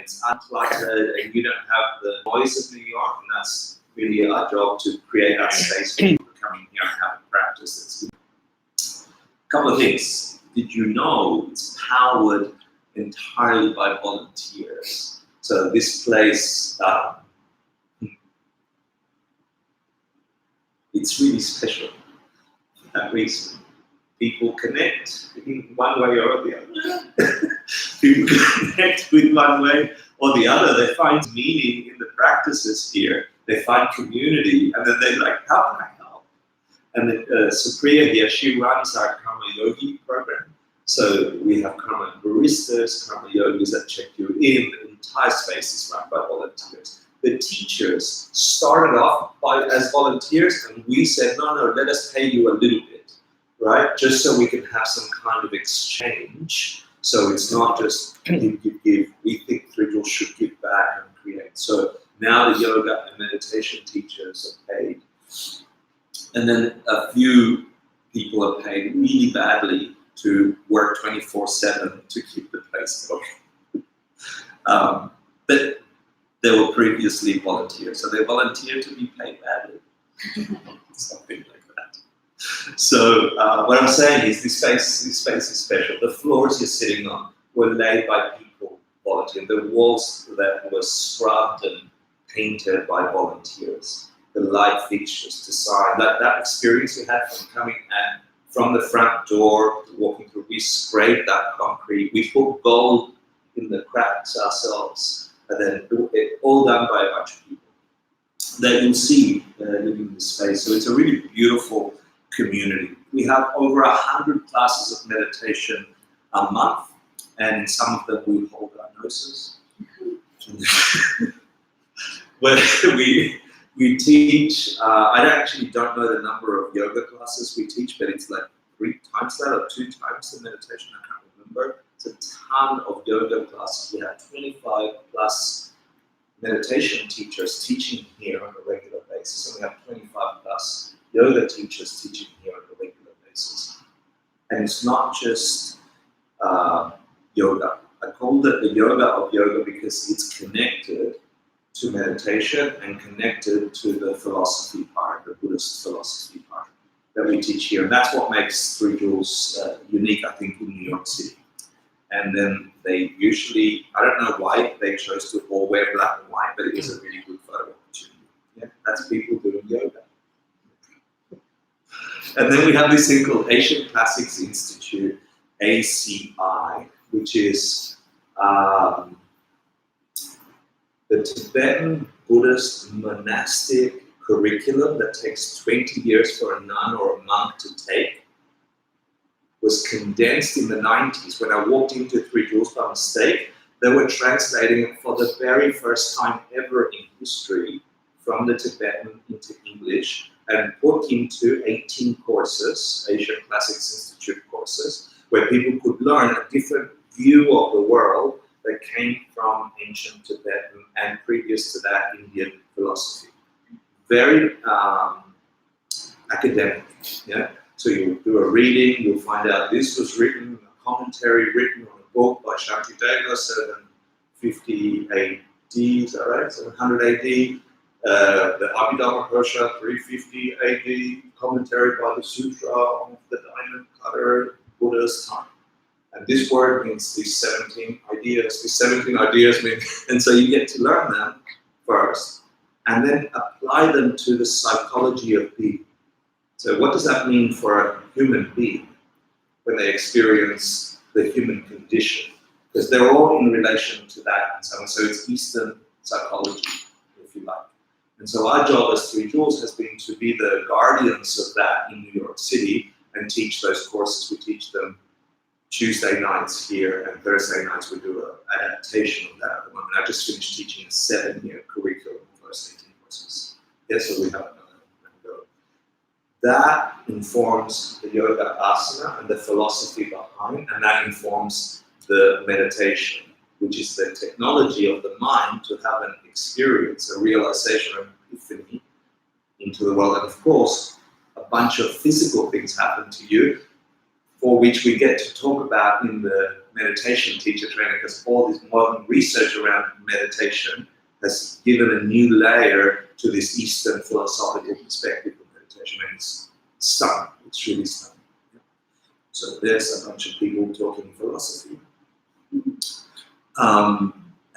it's uncluttered and you don't have the noise of New York, and that's really our job to create that space for people to come in here and have a practice that's good. A couple of things. Did you know it's powered entirely by volunteers? So this place, it's really special for that reason. People connect in one way or the other. People connect with one way or the other. They find meaning in the practices here. They find community, and then they're like, how can I help? And then Supriya here, she runs our Karma Yogi program. So we have Karma baristas, Karma yogis that check you in. The entire space is run by volunteers. The teachers started off as volunteers, and we said, no, let us pay you a little bit, right? Just so we can have some kind of exchange. So it's not just give. We think Three should give back and create. So now the yoga and meditation teachers are paid. And then a few people are paid really badly to work 24/7 to keep the place going. But they were previously volunteers, so they volunteered to be paid badly. Something like that. So what I'm saying is this space is special. The floors you're sitting on were laid by people volunteering. The walls that were scrubbed and painted by volunteers. The light fixtures, design, that experience you had from coming and from the front door to walking through, we scraped that concrete, we put gold in the cracks ourselves, and then it all done by a bunch of people that you'll see living in this space. So it's a really beautiful community. We have over 100 classes of meditation a month, and in some of them we hold our noses. But we teach, I actually don't know the number of yoga classes we teach, but it's like 3 times that or 2 times the meditation, I can't remember. It's a ton of yoga classes. We have 25 plus meditation teachers teaching here on a regular basis, and we have 25 plus yoga teachers teaching here on a regular basis. And it's not just yoga. I called it the yoga of yoga because it's connected to meditation and connected to the philosophy part, the Buddhist philosophy part that we teach here. And that's what makes Three Jewels unique, I think, in New York City. And then they usually, I don't know why they chose to all wear black and white, but it is a really good photo opportunity. Yeah, that's people doing yoga. And then we have this thing called Asian Classics Institute, ACI, which is the Tibetan Buddhist monastic curriculum that takes 20 years for a nun or a monk to take, was condensed in the 90s. When I walked into Three Jewels by mistake, they were translating it for the very first time ever in history from the Tibetan into English and put into 18 courses, Asian Classics Institute courses, where people could learn a different view of the world that came from ancient Tibetan and previous to that Indian philosophy. Very academic, yeah? So you do a reading, you'll find out this was written, a commentary written on a book by Shantideva, 750 AD, is that right? 700 AD. The Abhidharma Kosha, 350 AD, commentary by the Sutra on the Diamond Cutter, Buddha's time. And this word means these 17 ideas. These 17 ideas mean, and so you get to learn them first, and then apply them to the psychology of being. So what does that mean for a human being when they experience the human condition? Because they're all in relation to that and so on. So it's Eastern psychology, if you like. And so our job as Three Jewels has been to be the guardians of that in New York City and teach those courses. We teach them Tuesday nights here, and Thursday nights we do an adaptation of that at the moment. I just finished teaching a 7-year curriculum for those 18 courses. Yeah, so we have another go. That informs the yoga asana and the philosophy behind, and that informs the meditation, which is the technology of the mind to have an experience, a realization, an epiphany into the world. And of course, a bunch of physical things happen to you, for which we get to talk about in the meditation teacher training because all this modern research around meditation has given a new layer to this Eastern philosophical perspective of meditation, and it's stunning. It's really stunning. So there's a bunch of people talking philosophy.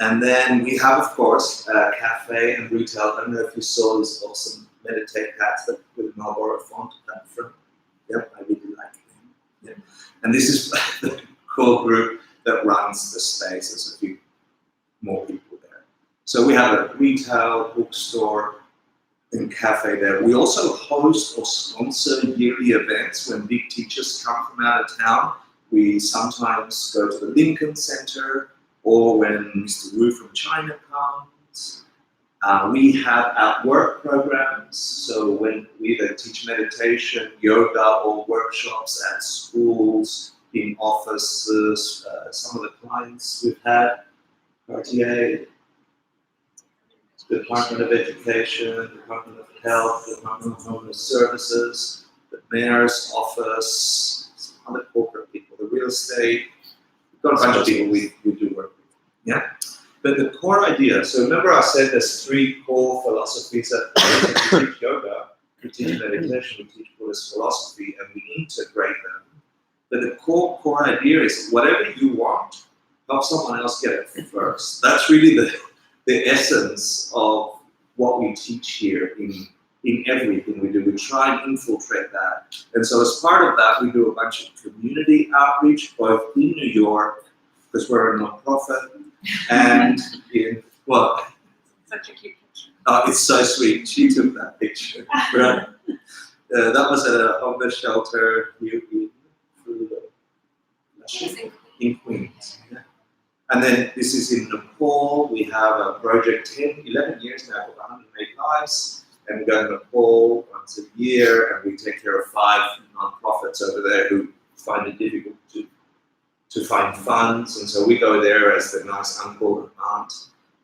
And then we have, of course, cafe and retail. I don't know if you saw these awesome Meditate hats that with Marlboro font at the front. Yep, I really like them. Yeah. And this is the core group that runs the space. There's a few more people there. So we have a retail, bookstore, and cafe there. We also host or sponsor yearly events when big teachers come from out of town. We sometimes go to the Lincoln Center, or when Mr. Wu from China comes. We have at work programs, so when we either teach meditation, yoga, or workshops at schools, in offices, some of the clients we've had, RTA, Department of Education, Department of Health, Department of Homeless Services, the Mayor's Office, some other corporate people, the real estate. We've got a bunch of people we do work with. Yeah? But the core idea, so remember I said there's three core philosophies that we teach yoga, we teach meditation, we teach Buddhist philosophy, and we integrate them. But the core idea is whatever you want, help someone else get it first. That's really the essence of what we teach here in everything we do. We try and infiltrate that. And so as part of that, we do a bunch of community outreach, both in New York, because we're a nonprofit, and in, well, such a cute picture. Oh, it's so sweet. She took that picture. Right? That was at a homeless shelter in Queens. Yeah. And then this is in Nepal. We have a project 11 years now for 108 lives. And we go to Nepal once a year, and we take care of 5 nonprofits over there who find it difficult to find funds. And so we go there as the nice uncle and aunt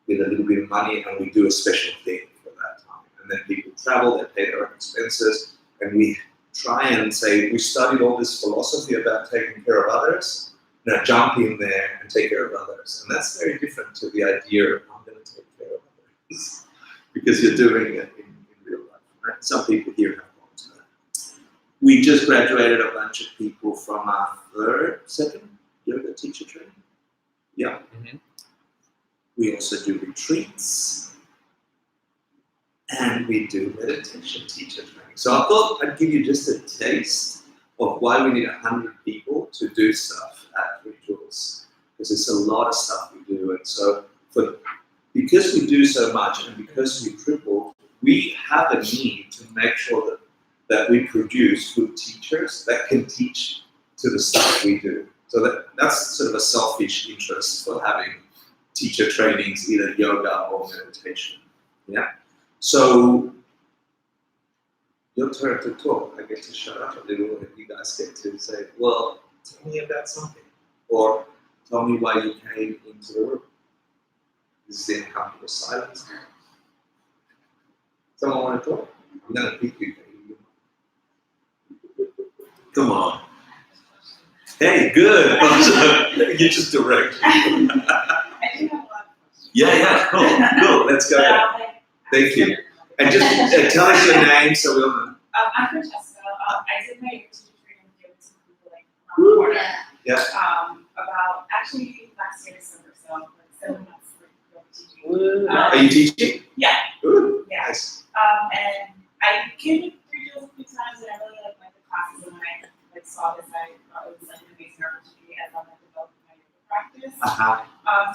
with a little bit of money, and we do a special thing for that time. And then people travel, they pay their own expenses, and we try and say, we studied all this philosophy about taking care of others, now jump in there and take care of others. And that's very different to the idea of, I'm going to take care of others, because you're doing it in real life. Right? Some people here have gone to that. We just graduated a bunch of people from our second yoga teacher training. Yeah. Mm-hmm. We also do retreats, and we do meditation teacher training. So I thought I'd give you just a taste of why we need 100 people to do stuff at Rituals, because it's a lot of stuff we do. And so because we do so much and because we triple, we have a need to make sure that we produce good teachers that can teach to the stuff we do. So that's sort of a selfish interest for having teacher trainings, either yoga or meditation. Yeah. So your turn to talk. I get to shut up a little, and you guys get to say, "Well, tell me about something," or "Tell me why you came into the room." This is the uncomfortable silence. Someone want to talk? I'm gonna pick you. Come on. Hey, good. You're just direct. I do have a lot of questions. Yeah, cool. Let's go ahead. Thank you. And just tell us your name so we'll know. I'm Francesca. I did my teacher training with some people like around the corner. Yeah. About actually last year December, so like 7 months of teaching. Are you teaching? Yeah. Ooh, yeah. Nice. And I came to Rituals a few times, and I really liked the classes, and when I saw this, I thought it was like an amazing opportunity as I'm developing my yoga practice.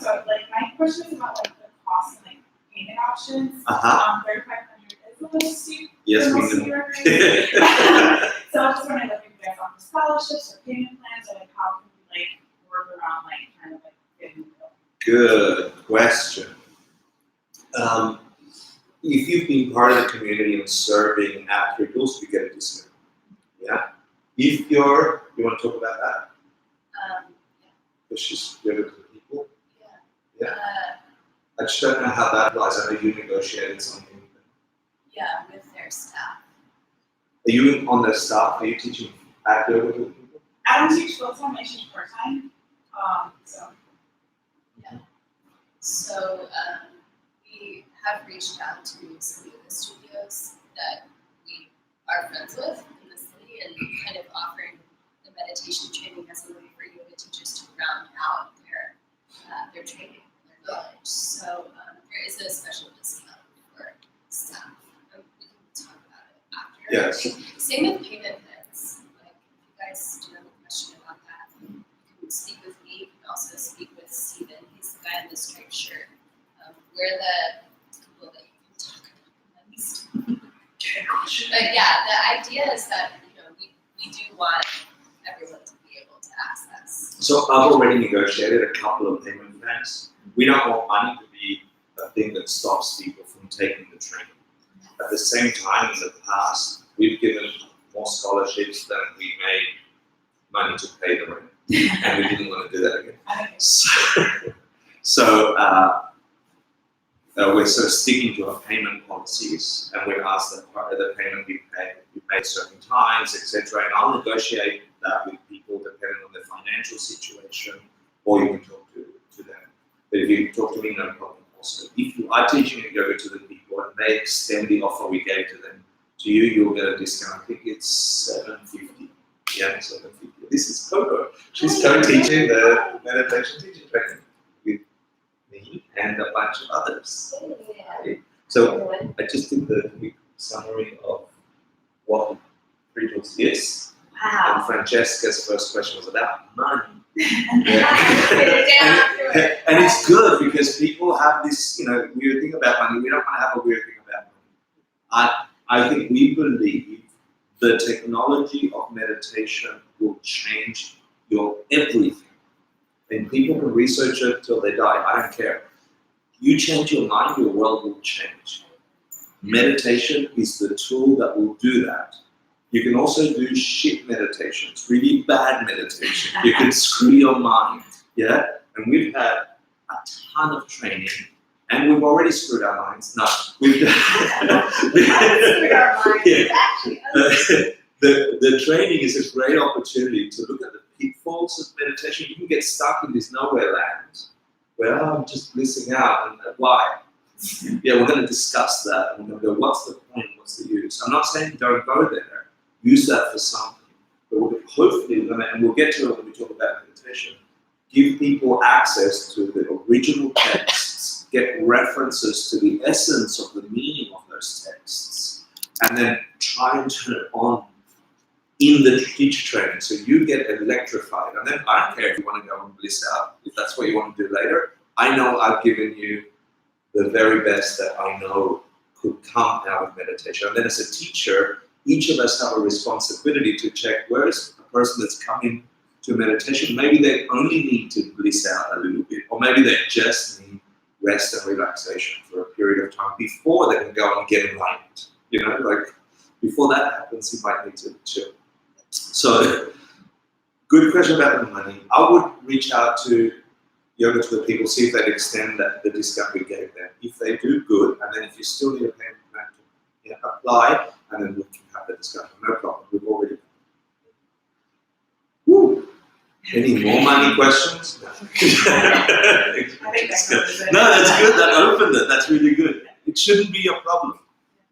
So my question is about the cost and payment options. 3,500 is a little steep. Yes, we do. So I was just wondering if you guys offer scholarships or payment plans, or how can we work around kind of getting the bill? Good question. If you've been part of the community and serving at Rituals, you get a discount. Yeah. If you want to talk about that? Yeah. It's just yoga to people. Yeah. Yeah. I just don't know how that applies. I know you negotiated something. Yeah, with their staff. Are you on their staff? Are you teaching at yoga to people? I don't teach full time, I teach part time. So we have reached out to some yoga studios that we are friends with in the city, and kind of offering the meditation training as a way for yoga teachers to round out their training, their knowledge. So there is a special discount for staff. We can talk about it after. Yes. Same with payment plans. Like, if you guys do have a question about that, you can speak with me. You can also speak with Steven. He's the guy in the striped shirt. We're the people that you can talk about the least. But yeah, the idea is that we do want everyone to be able to access. So I've already negotiated a couple of payment plans. We don't want money to be a thing that stops people from taking the training. At the same time, in the past, we've given more scholarships than we made money to pay the rent, and we didn't want to do that again. So we're sort of sticking to our payment policies, and we're asked that part of the payment be paid certain times, etc. And I'll negotiate that with people depending on their financial situation, or you can talk to them. But if you talk to me, no problem. Also, if you are teaching yoga to the people and they extend the offer we gave to them to you, you'll get a discount. I think it's $750. Yeah, $750. This is Coco. She's co-teaching the meditation teacher training with me and a bunch of others. Okay. So I just did the quick summary of what Friedels is. Wow. And Francesca's first question was about money. And it's good because people have this, weird thing about money. We don't want to have a weird thing about money. I think we believe the technology of meditation will change your everything. And people can research it till they die. I don't care. You change your mind, your world will change. Meditation is the tool that will do that. You can also do shit meditations, really bad meditation. You can screw your mind, yeah? And we've had a ton of training, and we've already screwed our minds. No, we've Screwed our minds. Yeah. The training is a great opportunity to look at the pitfalls of meditation. You can get stuck in this nowhere land where I'm just blissing out, and why? Yeah, we're going to discuss that. We're going to go, what's the point? What's the use? I'm not saying don't go there. Use that for something. But we'll hopefully, and we'll get to it when we talk about meditation, give people access to the original texts, get references to the essence of the meaning of those texts, and then try and turn it on in the teacher training. So you get electrified. And then I don't care if you want to go and bliss out, if that's what you want to do later. I know I've given you the very best that I know could come out of meditation. And then as a teacher, each of us have a responsibility to check where is a person that's coming to meditation. Maybe they only need to bliss out a little bit, or maybe they just need rest and relaxation for a period of time before they can go and get enlightened. Before that happens, you might need to chill. So, good question about the money. I would reach out to Yoga to the People, see if they'd extend the discount we gave them. If they do, good. And then if you still need a payment plan, apply, and then we can have the discussion. No problem. We've already done it. Woo! Any more money questions? No. I think that covers it. No, that's good. That opened it. That's really good. It shouldn't be a problem.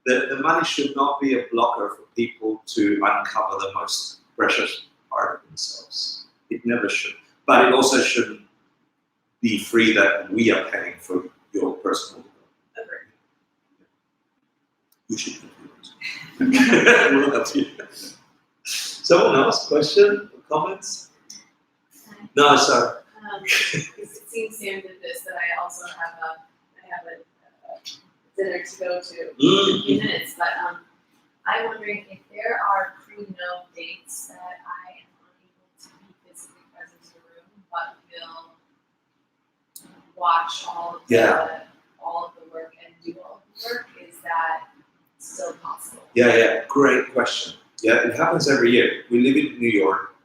The money should not be a blocker for people to uncover the most precious part of themselves. It never should. But it also shouldn't be free that we are paying for your personal development. You should be free. We'll help you. Someone else? Question? Comments? No, sorry. It seems serendipitous that I also have a dinner to go to in a few minutes, but I'm wondering if there are pre-known dates that I am unable to be physically present in the room, but will watch all of the work and do all of the work. Is that still possible? Yeah, great question. Yeah, it happens every year. We live in New York.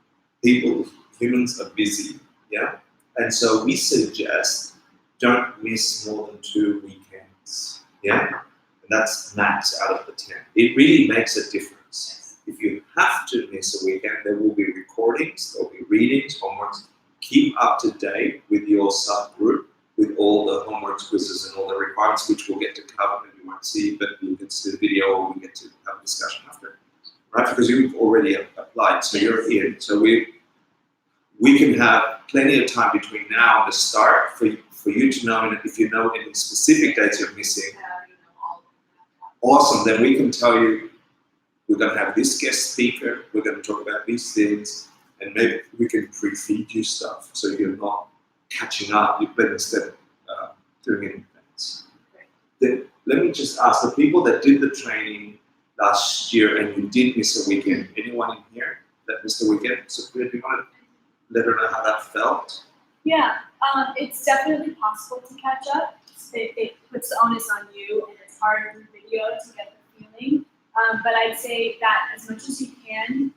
Humans are busy, yeah? And so we suggest don't miss more than 2 weekends, yeah? And that's max out of the 10. It really makes a difference. If you have to miss a weekend, there will be recordings, there will be readings, homeworks. keep up to date with your subgroup, with all the homework quizzes and all the requirements, which we'll get to cover and you won't see, but you'll get to see the video or we get to have a discussion after, right? Because you've already applied, so you're in. So we can have plenty of time between now and the start for you to know, and if you know any specific dates you're missing, awesome, then we can tell you, we're going to have this guest speaker, we're going to talk about these things, and maybe we can pre-feed you stuff so you're not catching up, but instead doing it in advance. Then let me just ask, the people that did the training last year and you did miss a weekend, anyone in here that missed a weekend? So do you want to let her know how that felt? Yeah, it's definitely possible to catch up. It puts the onus on you, and it's hard through video to get the feeling. But I'd say that as much as you can,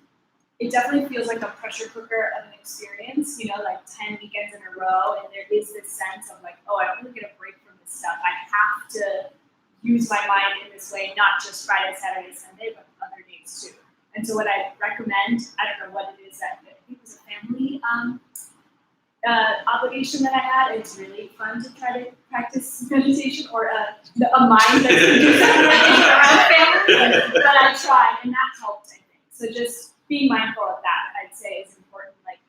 it definitely feels like a pressure cooker of an experience, like 10 weekends in a row, and there is this sense of like, oh, I don't really get a break from this stuff. I have to use my mind in this way, not just Friday, Saturday, Sunday, but other days too. And so what I recommend, I don't know what it is that I think it was a family obligation that I had. It's really fun to try to practice meditation or a mind that's around family, but I tried and that helped, I think. So just being mindful of that, I'd say, is important. Like,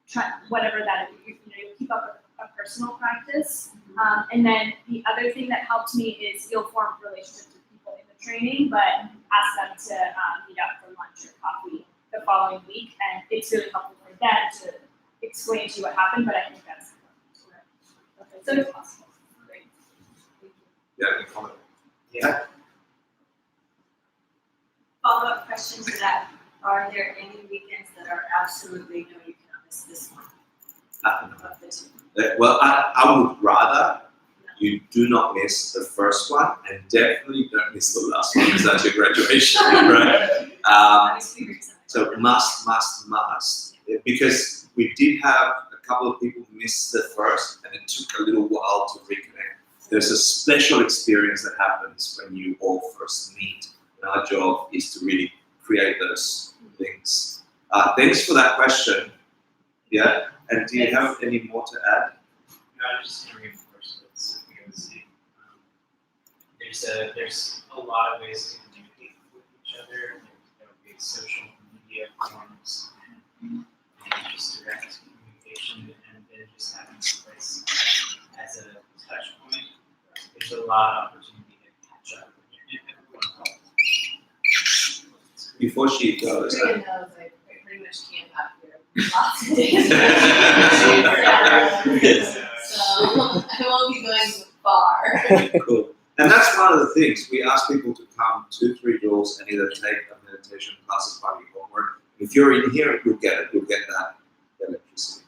try whatever that is, you keep up a personal practice. And then the other thing that helped me is you'll form relationships with people in the training, but ask them to meet up for lunch or coffee the following week, and it's really helpful for them to explain to you what happened. But I think that's important. So it's possible. Great. Yeah, any comment? Yeah. Follow-up question to that. Are there any weekends that are absolutely no, you cannot miss this one? Of the two? Well, I would rather you do not miss the first one and definitely don't miss the last one because that's your graduation, right? So must, because we did have a couple of people miss the first and it took a little while to reconnect. There's a special experience that happens when you all first meet, and our job is to really create those things. Thanks for that question. Yeah, and do you have any more to add? No, I'm just going to reinforce what Sophia was saying. There's a lot of ways to communicate with each other. There will be social media forums and just direct communication, and then just having this place as a touch point. There's a lot of opportunity to catch up with everyone. Before she goes, Pretty knows, I pretty much camp out here lots of days. So I won't be going far. cool. And that's one of the things. We ask people to come 2-3 doors and either take a meditation class as part of your homework. If you're in here, you'll get it. You'll get that electricity.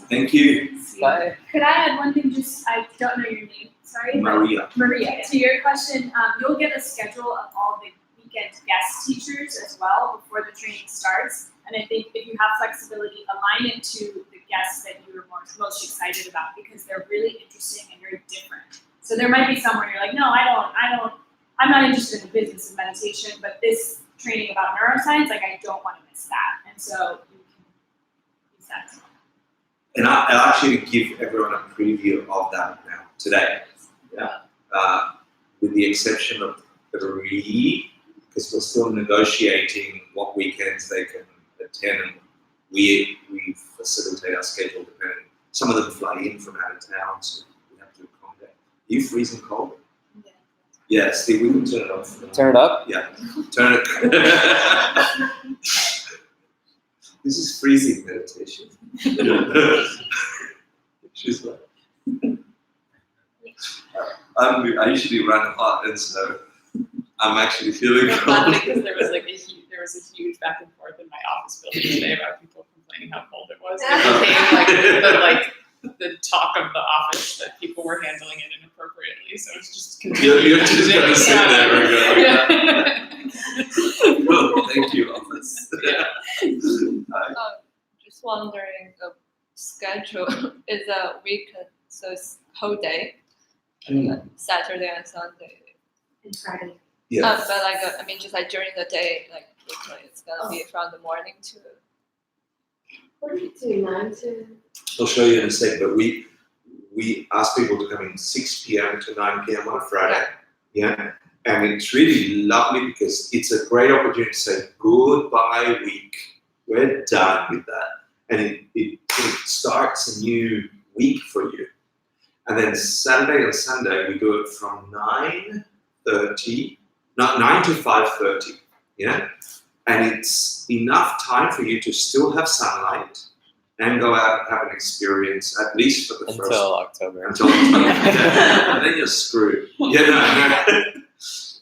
Thank you. Bye. Could I add one thing? Just, I don't know your name. Sorry. Maria. Maria, to your question, you'll get a schedule of all the weekend guest teachers as well before the training starts. And I think if you have flexibility, align it to the guests that you are most excited about, because they're really interesting and very different. So there might be somewhere you're like, no, I'm not interested in the business of meditation, but this training about neuroscience, like I don't want to miss that. And so you can use that as well. And I'll actually give everyone a preview of that now, today. Yeah. With the exception of 3, because we're still negotiating what weekends they can attend, and we facilitate our schedule depending. Some of them fly in from out of town, so we have to accommodate. Are you freezing cold? Yeah, Steve, we can turn it off. Turn it up? Yeah, turn it. This is freezing meditation. She's like, I usually run hot, and so I'm actually feeling It's cold. funny because there was a huge back and forth in my office building today about people complaining how cold it was. It became the talk of the office that people were handling it inappropriately. So it's just You're just gonna sit there and go, well, thank you, office. Just wondering, the schedule is a week, so it's whole day, Saturday and Sunday. And Friday. Yeah. But just like during the day, like usually it's gonna be from the morning to What do you do, 9 to? I'll show you in a sec, but we ask people to come in 6 p.m. to 9 p.m. on a Friday. Yeah. And it's really lovely because it's a great opportunity to say goodbye week. We're done with that. And it starts a new week for you. And then Saturday and Sunday, we do it from 9 to 5:30. Yeah. And it's enough time for you to still have sunlight and go out and have an experience, at least for the first. Until October. Until October. Yeah. And then you're screwed. Yeah,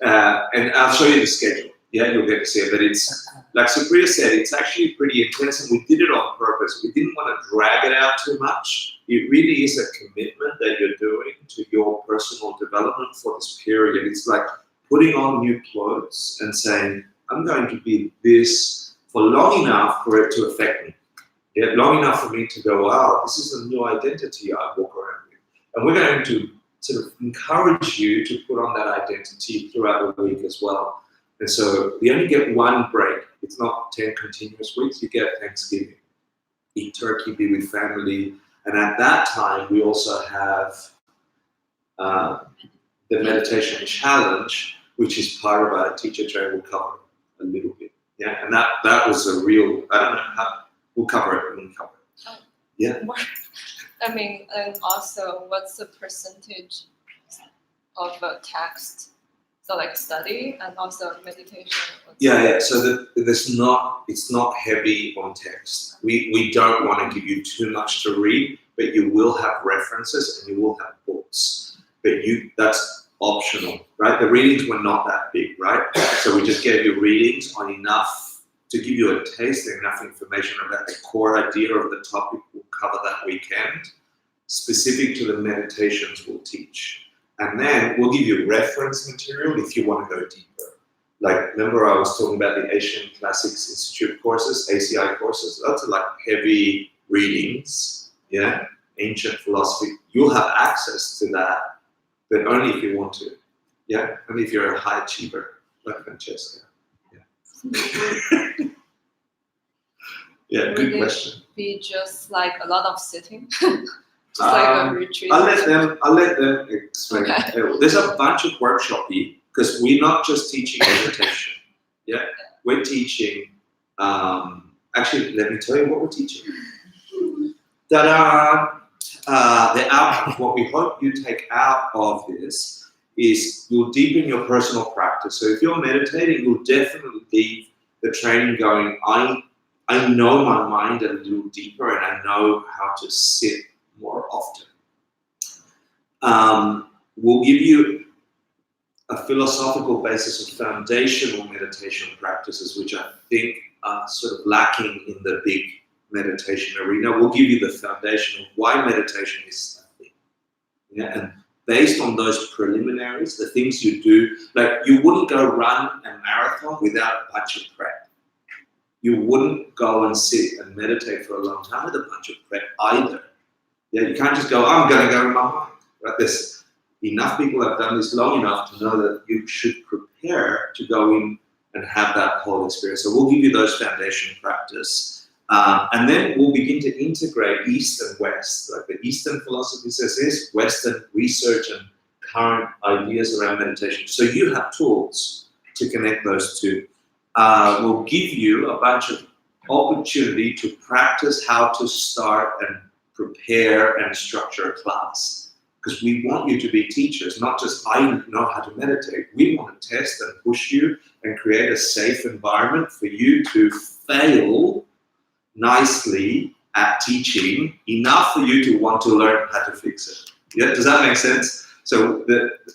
no. And I'll show you the schedule. Yeah, you'll get to see it. But it's, like Supriya said, it's actually pretty intense, and we did it on purpose. We didn't want to drag it out too much. It really is a commitment that you're doing to your personal development for this period. It's like putting on new clothes and saying, I'm going to be this for long enough for it to affect me. Yeah, long enough for me to go, wow, this is a new identity I walk around with. And we're going to sort of encourage you to put on that identity throughout the week as well. And so you only get one break. It's not 10 continuous weeks. You get Thanksgiving. Eat turkey, be with family. And at that time, we also have the meditation challenge, which is part of our teacher training. We'll cover a little bit. Yeah, and that was a real, I don't know how, we'll cover it when we cover it. Oh. Yeah. I mean, and also, what's the percentage of text? So like study and also meditation. Yeah. So it's not heavy on text. We don't want to give you too much to read, but you will have references and you will have books. But that's optional, right? The readings were not that big, right? So we just gave you readings on enough to give you a taste and enough information about the core idea of the topic we'll cover that weekend. Specific to the meditations we'll teach. And then we'll give you reference material if you want to go deeper. Like, remember I was talking about the Asian Classics Institute courses, ACI courses? Those are like heavy readings, yeah? Ancient philosophy. You'll have access to that, but only if you want to. Yeah? Only if you're a high achiever, like Francesca. Yeah, yeah, good question. Be just like a lot of sitting? Just like a retreat. I'll let them explain. Okay. There's a bunch of workshop-y, because we're not just teaching meditation. Yeah, we're teaching. Actually, let me tell you what we're teaching. Ta-da! The outcome. What we hope you take out of this is you'll deepen your personal practice. So if you're meditating, you'll definitely leave the training going, I know my mind a little deeper, and I know how to sit more often. We'll give you a philosophical basis of foundational meditation practices, which I think are sort of lacking in the big meditation arena. We'll give you the foundation of why meditation is a thing. Yeah, and based on those preliminaries, the things you do, like you wouldn't go run a marathon without a bunch of prep. You wouldn't go and sit and meditate for a long time with a bunch of prep either. Yeah, you can't just go, I'm going to go in my mind. Right? There's enough people have done this long enough to know that you should prepare to go in and have that whole experience. So we'll give you those foundation practice. And then we'll begin to integrate East and West. Like the Eastern philosophy says this, Western research and current ideas around meditation. So you have tools to connect those two. We'll give you a bunch of opportunity to practice how to start and prepare and structure a class. Because we want you to be teachers, not just I know how to meditate. We want to test and push you and create a safe environment for you to fail nicely at teaching, enough for you to want to learn how to fix it. Yeah, does that make sense? So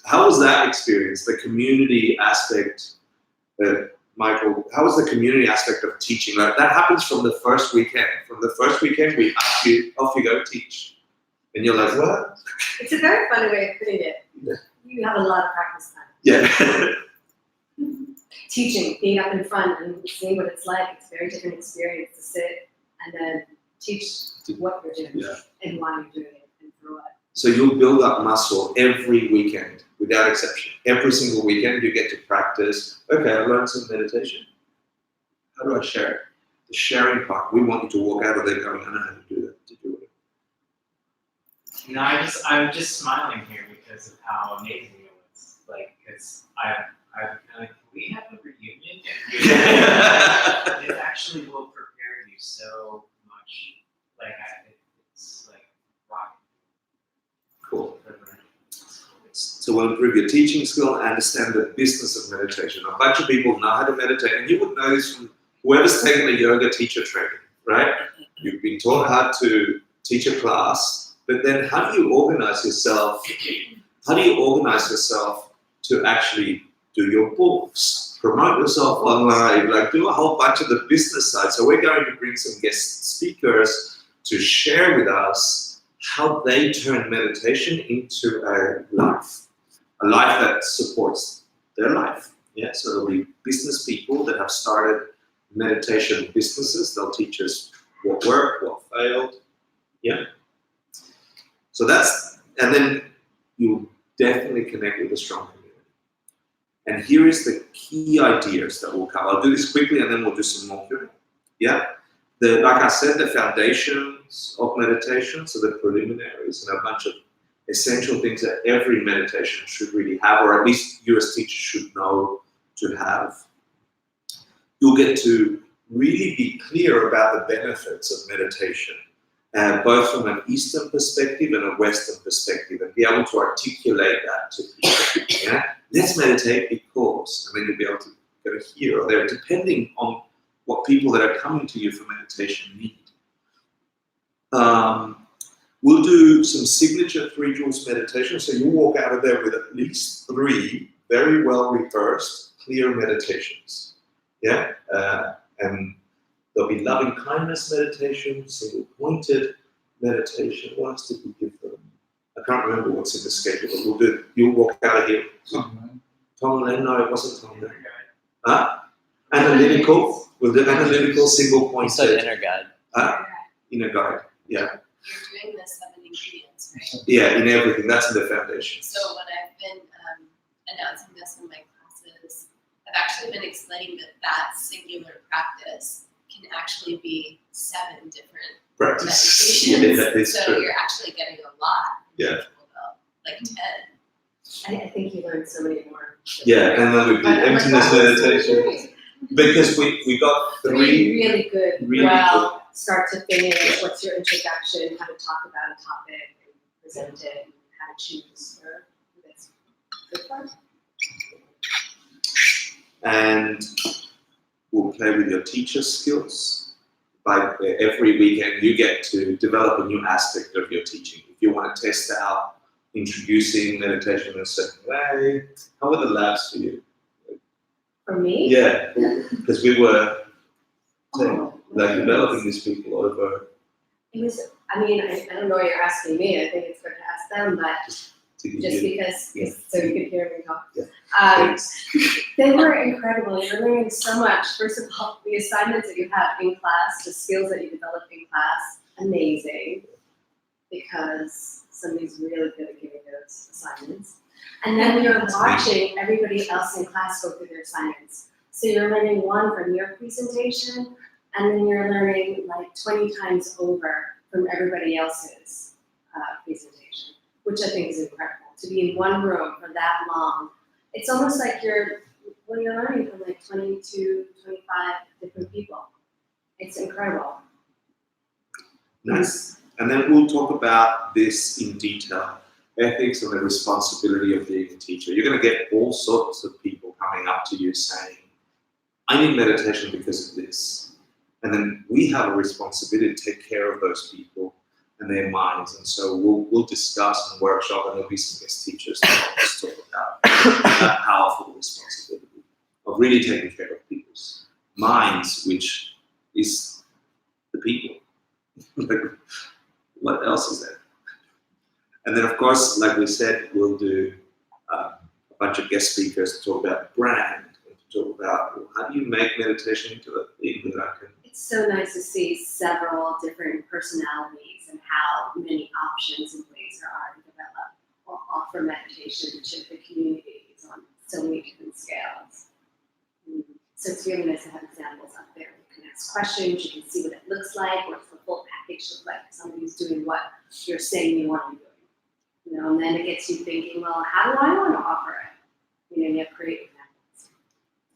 how was that experience, the community aspect? Michael, how was the community aspect of teaching? Like, that happens from the first weekend. From the first weekend, we ask you, off you go, teach. And you're like, what? It's a very funny way of putting it. Yeah. You have a lot of practice time. Yeah. Teaching, being up in front and seeing what it's like, it's a very different experience to sit and then teach what you're doing and why you're doing it and for what. So you'll build up muscle every weekend, without exception. Every single weekend you get to practice, okay, I learned some meditation. How do I share it? the sharing part. We want you to walk out of there going, I know how to do that, to do it. No, I'm just smiling here because of how amazing it was. Like, because I'm kind of like, can we have a reunion? And it actually will prepare you so much. Like, it's like rock. Cool. So we'll improve your teaching skill and understand the business of meditation. A bunch of people know how to meditate, and you would know this from whoever's taken a yoga teacher training, right? You've been taught how to teach a class, but then how do you organize yourself? How do you organize yourself to actually do your books, promote yourself online, like do a whole bunch of the business side? So we're going to bring some guest speakers to share with us how they turn meditation into a life that supports their life. Yeah, so there'll be business people that have started meditation businesses. They'll teach us what worked, what failed. Yeah. So and then you'll definitely connect with a strong community. And here is the key ideas that will come. I'll do this quickly and then we'll do some more Q&A. Yeah. Like I said, the foundations of meditation, so the preliminaries and a bunch of essential things that every meditation should really have, or at least you as teachers should know to have. You'll get to really be clear about the benefits of meditation, both from an Eastern perspective and a Western perspective, and be able to articulate that to people. Yeah? Let's meditate because, and then you'll be able to go here or there, depending on what people that are coming to you for meditation need. We'll do some signature 3 jewels meditation. So you walk out of there with at least 3 very well rehearsed, clear meditations. Yeah, and there'll be loving kindness meditation, single pointed meditation. What else did we give them? I can't remember what's in the schedule, but we'll do. You'll walk out of here. Tonglen? No, it wasn't Tonglen. Huh? Analytical. We'll do analytical, single pointed. So inner guide. Inner guide. Yeah. You're doing the 7 ingredients, right? Yeah, in everything. That's in the foundation. So when I've been announcing this in my classes, I've actually been explaining that singular practice can actually be 7 different Practice. meditations. Yeah, that is so true. you're actually getting a lot. Yeah. Like 10. I think you learned so many more. Yeah, and then we do emptiness meditation. Because we got 3 really good, really well, start to finish, what's your introduction, how to talk about a topic, and present it, and how to choose for this. Good part. And we'll play with your teacher skills. By every weekend, you get to develop a new aspect of your teaching. If you want to test out introducing meditation in a certain way, how were the labs for you? For me? Yeah, because we were Oh, developing these people over it was, I mean, I don't know what you're asking me, I think it's good to ask them, but to give just you because, so you could hear me talk. Yeah. things. They were incredible. You're learning so much. First of all, the assignments that you have in class, the skills that you develop in class, amazing. Because somebody's really good at giving those assignments. And then you're watching everybody else in class go through their assignments. So you're learning one from your presentation, and then you're learning like 20 times over from everybody else's presentation, which I think is incredible. To be in one room for that long, it's almost like you're learning from like 22, 25 different people. It's incredible. Nice. And then we'll talk about this in detail. Ethics and the responsibility of being a teacher. You're going to get all sorts of people coming up to you saying, I need meditation because of this. And then we have a responsibility to take care of those people and their minds. And so we'll discuss and workshop, and there'll be some guest teachers to help us talk about that powerful responsibility of really taking care of people's minds, which is the people. What else is there? And then, of course, like we said, we'll do a bunch of guest speakers to talk about brand, and to talk about how do you make meditation into a thing that I can. It's so nice to see several different personalities and how many options and ways there are to develop or offer meditation to the communities on so many different scales. So it's really nice to have examples up there to connect ask questions, you can see what it looks like, what's the full package look like, if somebody's doing what you're saying you want to be doing. You know, and then it gets you thinking, well, how do I want to offer it? You know, you have creative methods.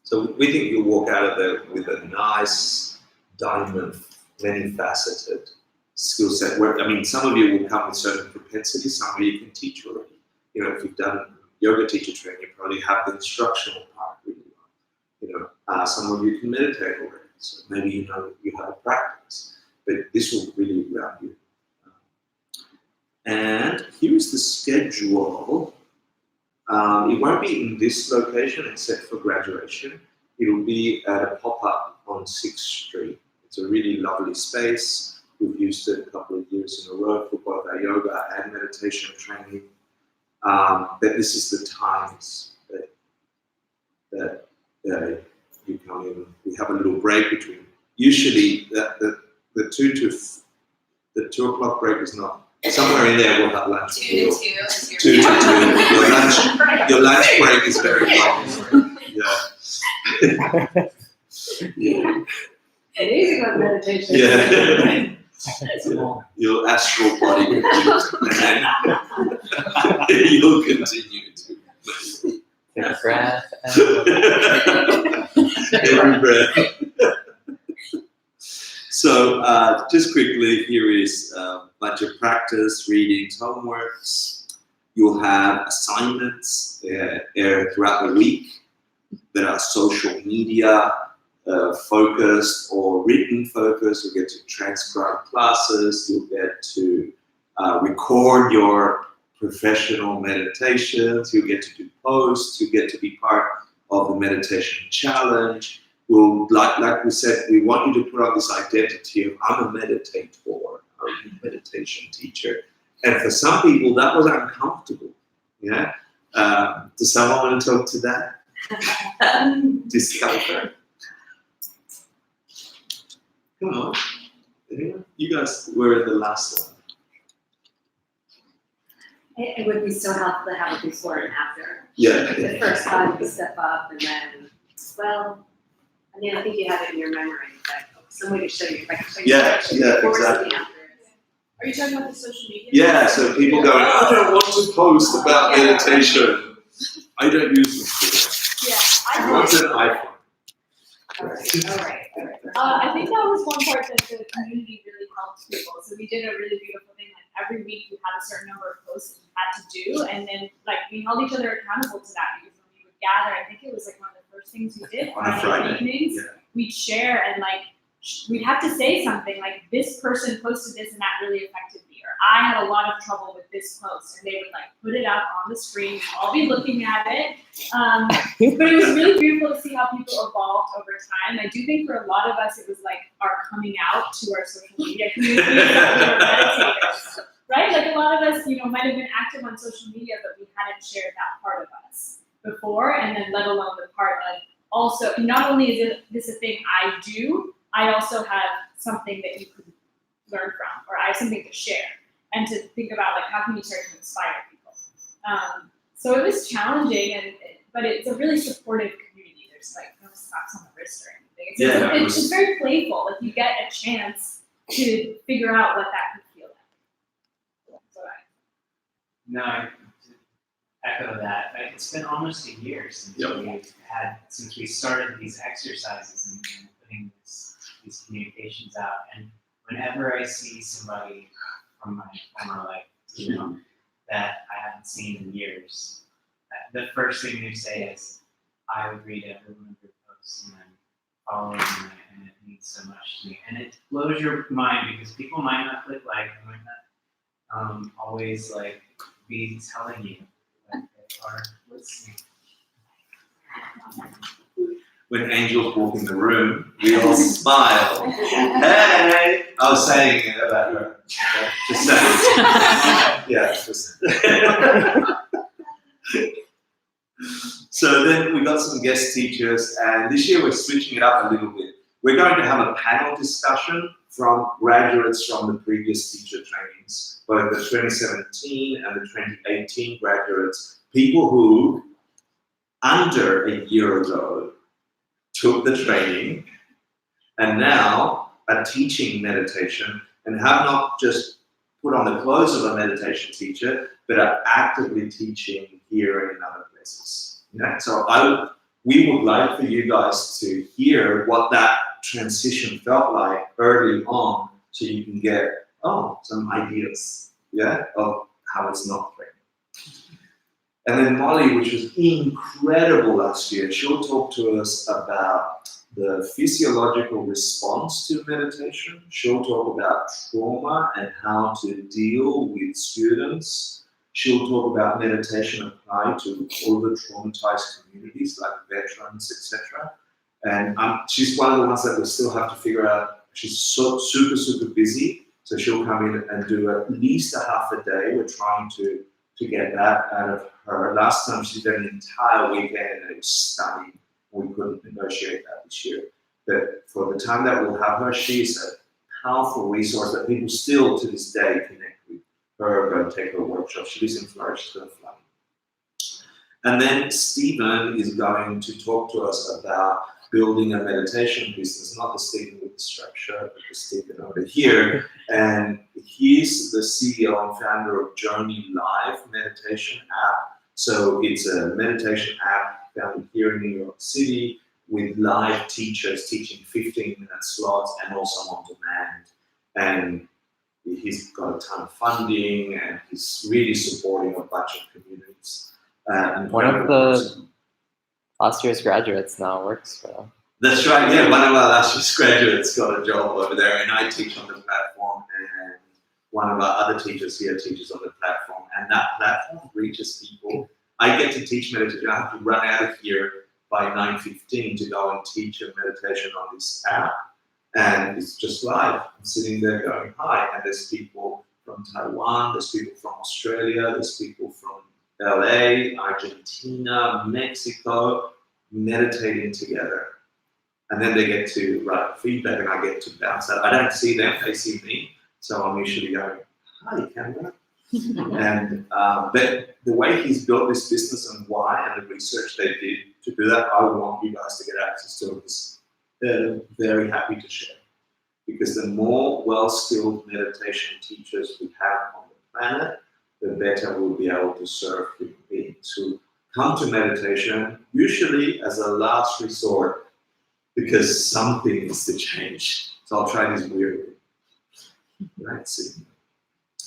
So we think you'll walk out of there with a nice diamond, many-faceted skill set. Where, I mean, some of you will come with certain propensities, some of you can teach already. You know, if you've done yoga teacher training, you probably have the instructional part really well. You know, some of you can meditate already, so maybe you know you have a practice, but this will really ground you. And here's the schedule. It won't be in this location except for graduation. It'll be at a pop-up on 6th Street. It's a really lovely space. We've used it a couple of years in a row for both our yoga and meditation training. But this is the times that you come in. We have a little break between. Usually, the 2 o'clock break is not. Somewhere in there we'll have lunch. 2 to 2 is 2 your to 2. Your lunch break is very long. Yeah. Yeah. Amazing about meditation. Yeah. Your astral body and you'll continue to Take a breath. every breath. So just quickly, here is a bunch of practice, readings, homeworks. You'll have assignments throughout the week that are social media focused or written focused. You'll get to transcribe classes. You'll get to record your professional meditations. You'll get to do posts. You get to be part of the meditation challenge. We'll, like we said, we want you to put on this identity of I'm a meditator, I'm a meditation teacher. And for some people, that was uncomfortable. Yeah. Does someone want to talk to that? Discomfort. Come on. Anyone? You guys were the last one. It would be so helpful to have a before and after. Yeah. The first time you step up and then, well, I mean, I think you have it in your memory, but some way to show you, like, show you Yeah, the yeah, befores and exactly. the afters. Are you talking about the social media? Yeah, so people going, I don't want to post about meditation. I don't use Instagram. Yeah, I want an iPhone. All right. I think that was one part that the community really helped people. So we did a really beautiful thing. Like every week we had a certain number of posts that we had to do, and then like we held each other accountable to that because when we would gather, I think it was like one of the first things we did On a Friday. evenings. Yeah. We'd share and like we'd have to say something like this person posted this and that really affected me, or I had a lot of trouble with this post, and they would like put it up on the screen. I'll be looking at it. But it was really beautiful to see how people evolved over time. I do think for a lot of us, it was like our coming out to our social media community. That we were meditators, right? Like a lot of us, might have been active on social media, but we hadn't shared that part of us before, and then let alone the part of also, not only is this a thing I do, I also have something that you could learn from, or I have something to share, and to think about like how can you start to inspire people. So it was challenging, but it's a really supportive community. There's like no slaps on the wrist or anything. It's just very playful. Like you get a chance to figure out what that could feel like. So No, I echo that. It's been almost a year since we started these exercises and putting these communications out. And whenever I see somebody from my former life, that I haven't seen in years, the first thing they say is, I would read every one of your posts and then follow them, and it means so much to me. And it blows your mind because people might not click like, they might not always like be telling you that they are listening. When angels walk in the room, we all smile. Hey! I was saying it about her. Okay? Just saying. Yeah, just. So then we got some guest teachers, and this year we're switching it up a little bit. We're going to have a panel discussion from graduates from the previous teacher trainings, both the 2017 and the 2018 graduates, people who, under a year ago, took the training and now are teaching meditation and have not just put on the clothes of a meditation teacher, but are actively teaching here and in other places. So we would like for you guys to hear what that transition felt like early on, so you can get some ideas, of how it's not playing. And then Molly, which was incredible last year, she'll talk to us about the physiological response to meditation. She'll talk about trauma and how to deal with students. She'll talk about meditation applied to over-traumatized communities like veterans, etc. And she's one of the ones that we still have to figure out. She's so super, super busy, so she'll come in and do at least a half a day. We're trying to get that out of her. Last time she did an entire weekend and it was stunning. We couldn't negotiate that this year. But for the time that we'll have her, she's a powerful resource that people still to this day connect with her, go and take her workshop. She lives in Florida, she's going to fly. And then Stephen is going to talk to us about building a meditation business, not the Stephen with the structure, but the Stephen over here. And he's the CEO and founder of Journey Live meditation app. So it's a meditation app founded here in New York City with live teachers teaching 15-minute slots and also on demand. And he's got a ton of funding and he's really supporting a bunch of communities. One of the last year's graduates now works for them. That's right, yeah. One of our last year's graduates got a job over there, and I teach on the platform, and one of our other teachers here teaches on the platform, and that platform reaches people. I get to teach meditation. I have to run out of here by 9:15 to go and teach a meditation on this app, and it's just live. I'm sitting there going, hi, and there's people from Taiwan, there's people from Australia, there's people from LA, Argentina, Mexico, meditating together. And then they get to write feedback and I get to bounce that. I don't see them, they see me. So I'm usually going, hi, camera. And but the way he's built this business and why and the research they did to do that, I want you guys to get access to it because they're very happy to share. Because the more well-skilled meditation teachers we have on the planet, the better we'll be able to serve human beings who come to meditation, usually as a last resort, because something needs to change. So I'll try this weird. Let's see.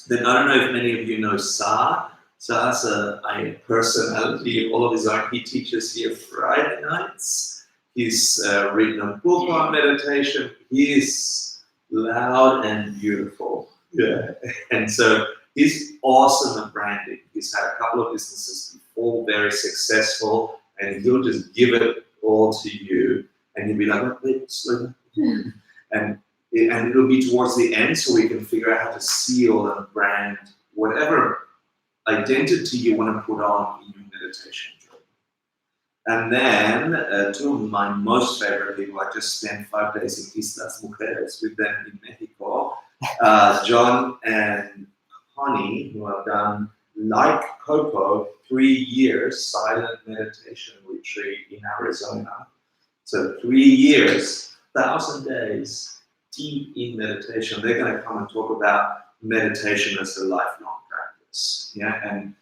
Then I don't know if many of you know Sa. Sa's a personality, all of his own. He teaches here Friday nights. He's written a book on meditation. He is loud and beautiful. Yeah. And so he's awesome at branding. He's had a couple of businesses before, very successful, and he'll just give it all to you. And you'll be like, wait, slow down. And it'll be towards the end so we can figure out how to seal and brand whatever identity you want to put on in your meditation journey. And then two of my most favorite people, I just spent 5 days in Islas Mujeres with them in Mexico, John and Connie, who have done, like Coco, 3 years silent meditation retreat in Arizona. So 3 years, 1,000 days, deep in meditation. They're going to come and talk about meditation as a lifelong practice. Yeah, and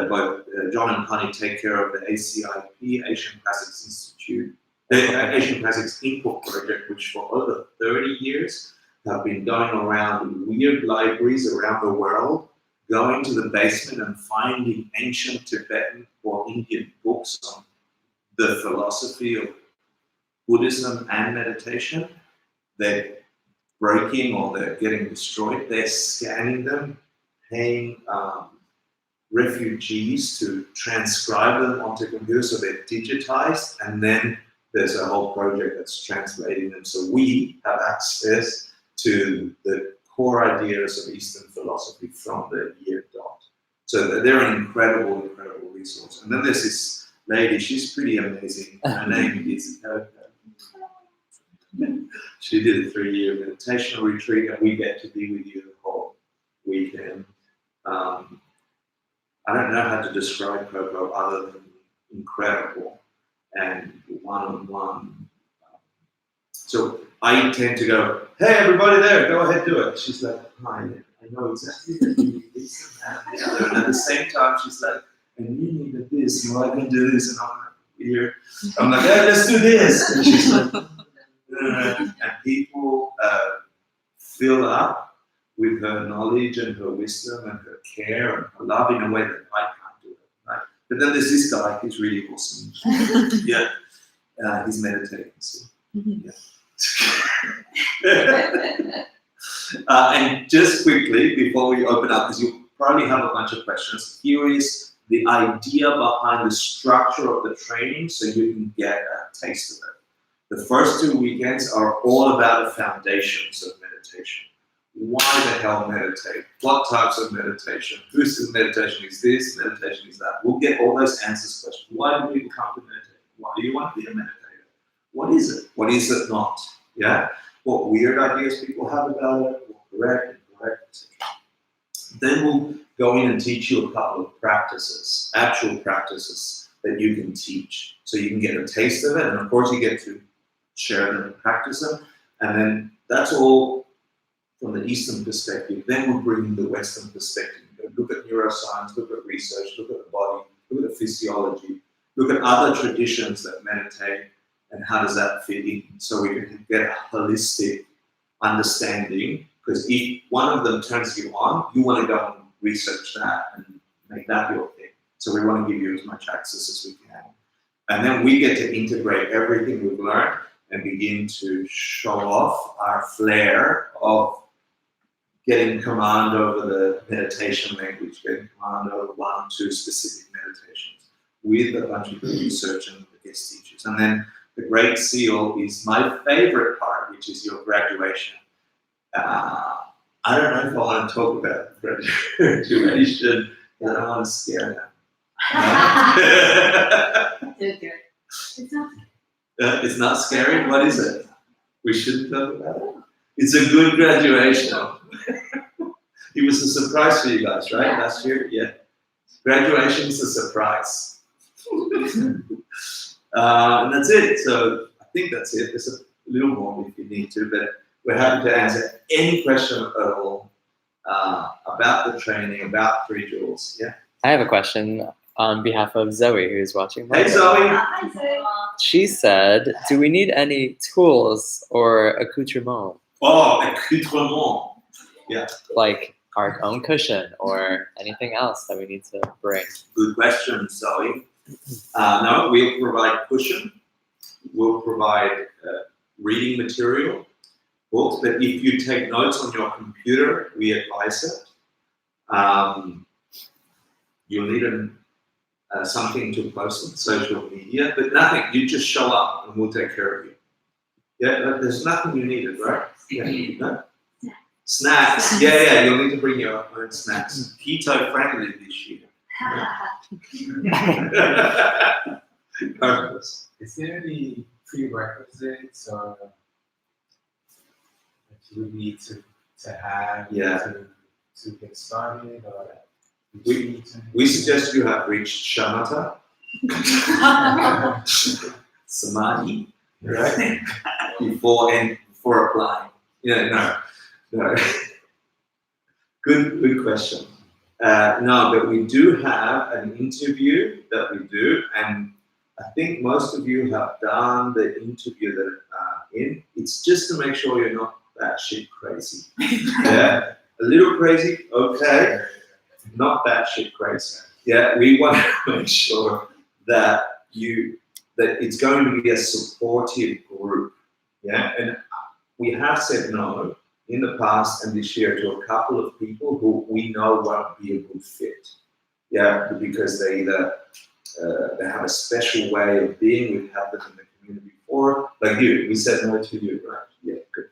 both John and Connie take care of the ACIP, Asian Classics Institute, Asian Classics Input Project, which for over 30 years have been going around weird libraries around the world, going to the basement and finding ancient Tibetan or Indian books on the philosophy of Buddhism and meditation. They're breaking or they're getting destroyed. They're scanning them, paying refugees to transcribe them onto computers so they're digitized, and then there's a whole project that's translating them so we have access to the core ideas of Eastern philosophy from the year dot. So they're an incredible, incredible resource. And then there's this lady, she's pretty amazing. Her name is Coco. She did a 3-year meditation retreat, and we get to be with you the whole weekend. I don't know how to describe Coco other than incredible and one-on-one So I tend to go, hey, everybody there, go ahead, do it. She's like, hi, I know exactly that you need this and that and the other. And at the same time, she's like, and you need this, and I can do this. And I'm like, here. I'm like, hey, let's do this. And she's like, and people fill up with her knowledge and her wisdom and her care and her love in a way that I can't do it, right? But then there's this guy who's really awesome. Yeah, he's meditating. So, yeah. And just quickly, before we open up, because you probably have a bunch of questions, here is the idea behind the structure of the training so you can get a taste of it. The first 2 weekends are all about the foundations of meditation. Why the hell meditate? What types of meditation? Whose meditation is this? Meditation is that. We'll get all those answers questions. Why do people come to meditate? Why do you want to be a meditator? What is it? What is it not? Yeah? What weird ideas people have about it, what correct, incorrect, etc. Then we'll go in and teach you a couple of practices, actual practices that you can teach. So you can get a taste of it, and of course you get to share them and practice them. And then that's all from the Eastern perspective. Then we'll bring in the Western perspective. Look at neuroscience, look at research, look at the body, look at physiology, look at other traditions that meditate, and how does that fit in? So we can get a holistic understanding, because if one of them turns you on, you want to go and research that and make that your thing. So we want to give you as much access as we can. And then we get to integrate everything we've learned and begin to show off our flair of getting command over the meditation language, getting command over 1 or 2 specific meditations with a bunch of research and the guest teachers. And then the Great Seal is my favorite part, which is your graduation. I don't know if I want to talk about graduation, but I don't want to scare them. It's not scary? What is it? We shouldn't talk about it? It's a good graduation. It was a surprise for you guys, right? Last year? Yeah. Graduation is a surprise. And that's it. So I think that's it. There's a little more if you need to, but we're happy to answer any question at all about the training, about 3 Jewels. Yeah. I have a question on behalf of Zoe, who's watching. Hey, Zoe. Hi, Zoe. She said, do we need any tools or accoutrement? Oh, accoutrement. Yeah. Like our own cushion or anything else that we need to bring? Good question, Zoe. No, we'll provide cushion. We'll provide reading material, books. But if you take notes on your computer, we advise it. You'll need something to post on social media, but nothing. You just show up and we'll take care of you. Yeah, there's nothing you needed, right? Yeah, no? Snacks. Yeah, you'll need to bring your own snacks. Keto friendly this year. Is there any prerequisites or that you would need to have to get started, or we suggest you have reached shamatha, samadhi, right? before applying. Yeah, no. Good question. No, but we do have an interview that we do, and I think most of you have done the interview that it's just to make sure you're not batshit crazy. Yeah, a little crazy, okay, not batshit crazy. Yeah, we want to make sure that that it's going to be a supportive group. Yeah, and we have said no in the past and this year to a couple of people who we know won't be a good fit. Yeah, because they either they have a special way of being. We've had them in the community before, like you. We said no to you, right? Yeah, good.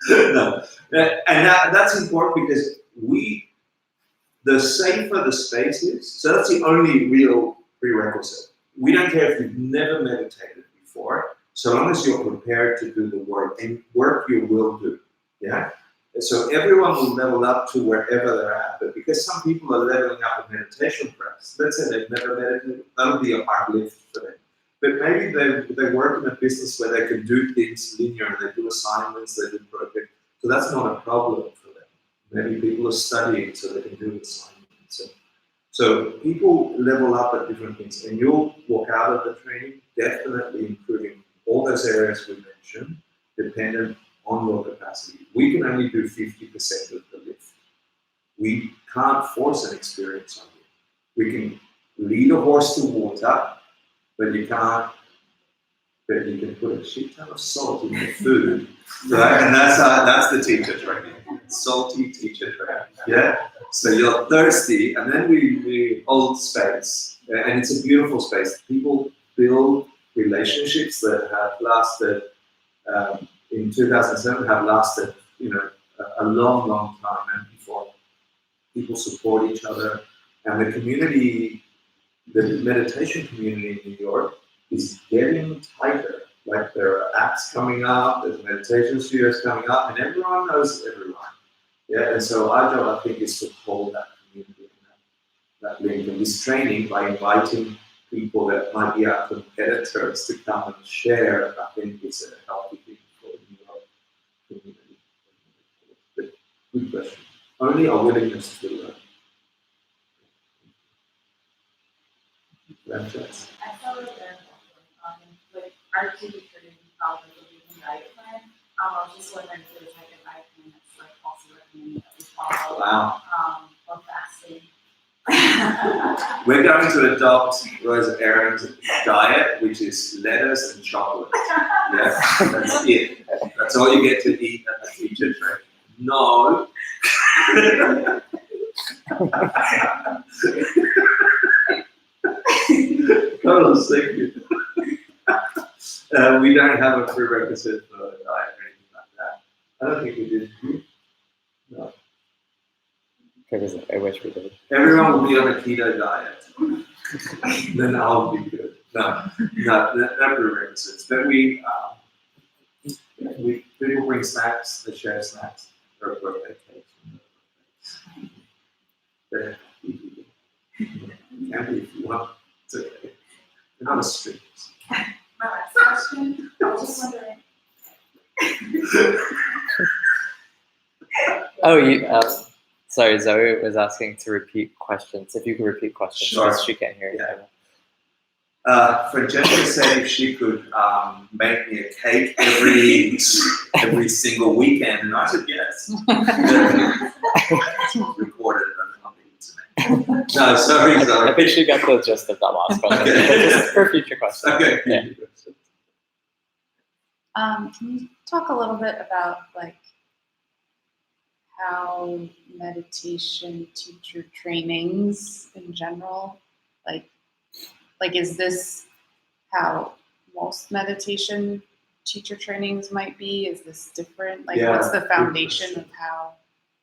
No, and that's important because the safer the space is. So that's the only real prerequisite. We don't care if you've never meditated before, so long as you're prepared to do the work, and work you will do. Yeah. So everyone will level up to wherever they're at. But because some people are leveling up in meditation practice, let's say they've never meditated, that'll be a hard lift for them. But maybe they work in a business where they can do things linear, they do assignments, they do projects. So that's not a problem for them. Maybe people are studying so they can do assignments. So people level up at different things, and you'll walk out of the training definitely improving all those areas we mentioned, dependent on your capacity. We can only do 50% of the lift. We can't force an experience on you. We can lead a horse to water, but you can't. But you can put a shit ton of salt in the food, right? And that's the teacher training. Salty teacher training. Yeah. So you're thirsty, and then we hold space, and it's a beautiful space. People build relationships that have lasted. In 2007, have lasted, a long, long time, and before people support each other, and the community, the meditation community in New York is getting tighter. Like there are apps coming up, there's meditation studios coming up, and everyone knows everyone. Yeah, and so our job, I think, is to hold that community and that link. And this training, by inviting people that might be our competitors to come and share, I think is a healthy thing for the New York community. But good question. Only our willingness to learn. Franchise. I saw it there, like our TV training probably would be the diet plan. I was just wondering if there's like a diet plan that's like also recommended that we follow. Wow. Or fasting. We're going to adopt Rose Aaron's diet, which is lettuce and chocolate. Yeah, that's it. That's all you get to eat at the teacher training. No. Carlos, thank you. We don't have a prerequisite for a diet or anything like that. I don't think we did. No. I wish we did. Everyone will be on a keto diet. Then I'll be good. No prerequisites. But people bring snacks, they share snacks, or birthday cakes. They're easy. Can be if you want. It's okay. They're not as strict. My last question, I was just wondering. Oh, sorry, Zoe was asking to repeat questions. If you could repeat questions, Sure. because she can't hear you. Yeah. Francesca said if she could make me a cake every single weekend, and I said yes. Recorded it on the internet. No, sorry. I think she got the gist of that last question. Okay. But just for future questions. Okay. Yeah. Can you talk a little bit about how meditation teacher trainings in general, is this how most meditation teacher trainings might be? Is this different? What's the foundation of how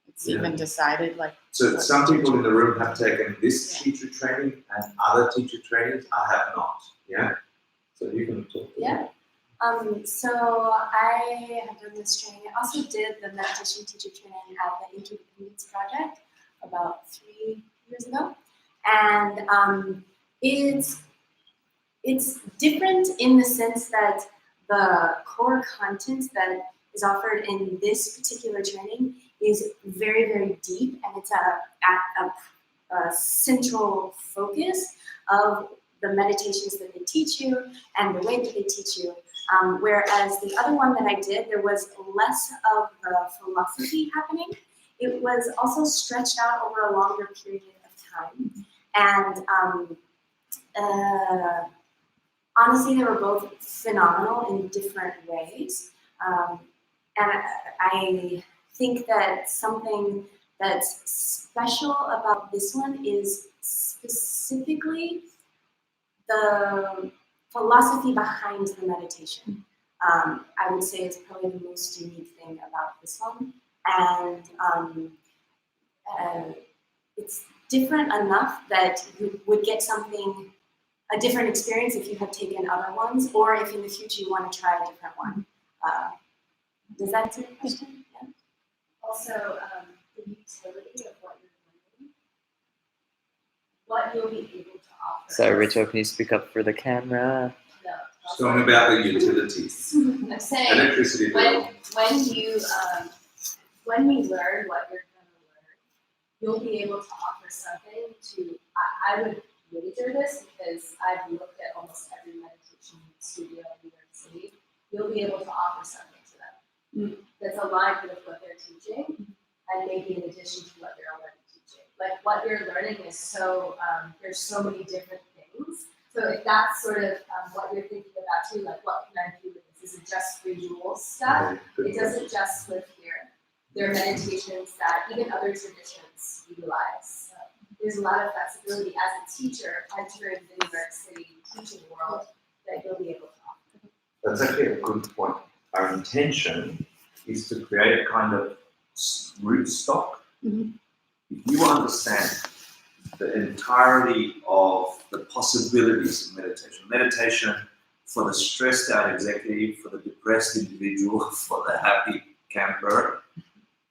it's even decided? So some people in the room have taken this teacher training and other teacher trainings. I have not. Yeah. So you can talk. Yeah. So I have done this training. I also did the meditation teacher training at the Independence Project about 3 years ago. And it's different in the sense that the core content that is offered in this particular training is very, very deep, and it's at a central focus of the meditations that they teach you and the way that they teach you. Whereas the other one that I did, there was less of the philosophy happening. It was also stretched out over a longer period of time. And honestly, they were both phenomenal in different ways. And I think that something that's special about this one is specifically the philosophy behind the meditation. I would say it's probably the most unique thing about this one. And it's different enough that you would get a different experience if you had taken other ones, or if in the future you want to try a different one. Does that answer your question? Yeah. also the utility of what you're learning, what you'll be able to offer. Sorry, Rachel, can you speak up for the camera? No, It's talking about the utilities. I'm saying Electricity bill. when you learn what you're gonna learn, you'll be able to offer something to. I would wager this because I've looked at almost every meditation studio in New York City. You'll be able to offer something to them that's aligned with what they're teaching, and maybe in addition to what they're already teaching. Like what you're learning is so there's so many different things. So if that's sort of what you're thinking about too, like what can I do with this? Is it just visual stuff? It doesn't just live here. There are meditations that even other traditions utilize. There's a lot of flexibility as a teacher entering the New York City teaching world that you'll be able to offer. That's actually a good point. Our intention is to create a kind of root stock. Mhm. If you understand the entirety of the possibilities of meditation for the stressed out executive, for the depressed individual, for the happy camper,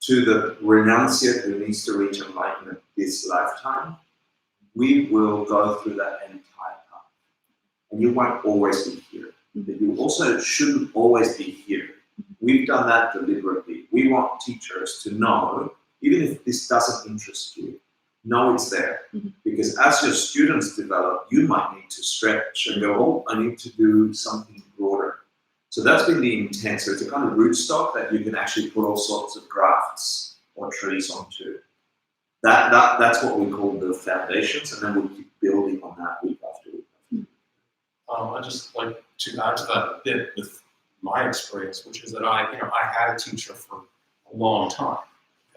to the renunciate who needs to reach enlightenment this lifetime, we will go through that entire path. And you won't always be here. But you also shouldn't always be here. We've done that deliberately. We want teachers to know, even if this doesn't interest you, know it's there. Because as your students develop, you might need to stretch and go, oh, I need to do something broader. So that's been the intent. So it's a kind of rootstock that you can actually put all sorts of grafts or trees onto. That's what we call the foundations, and then we'll keep building on that week after week. I'd just like to add to that a bit with my experience, which is that I had a teacher for a long time,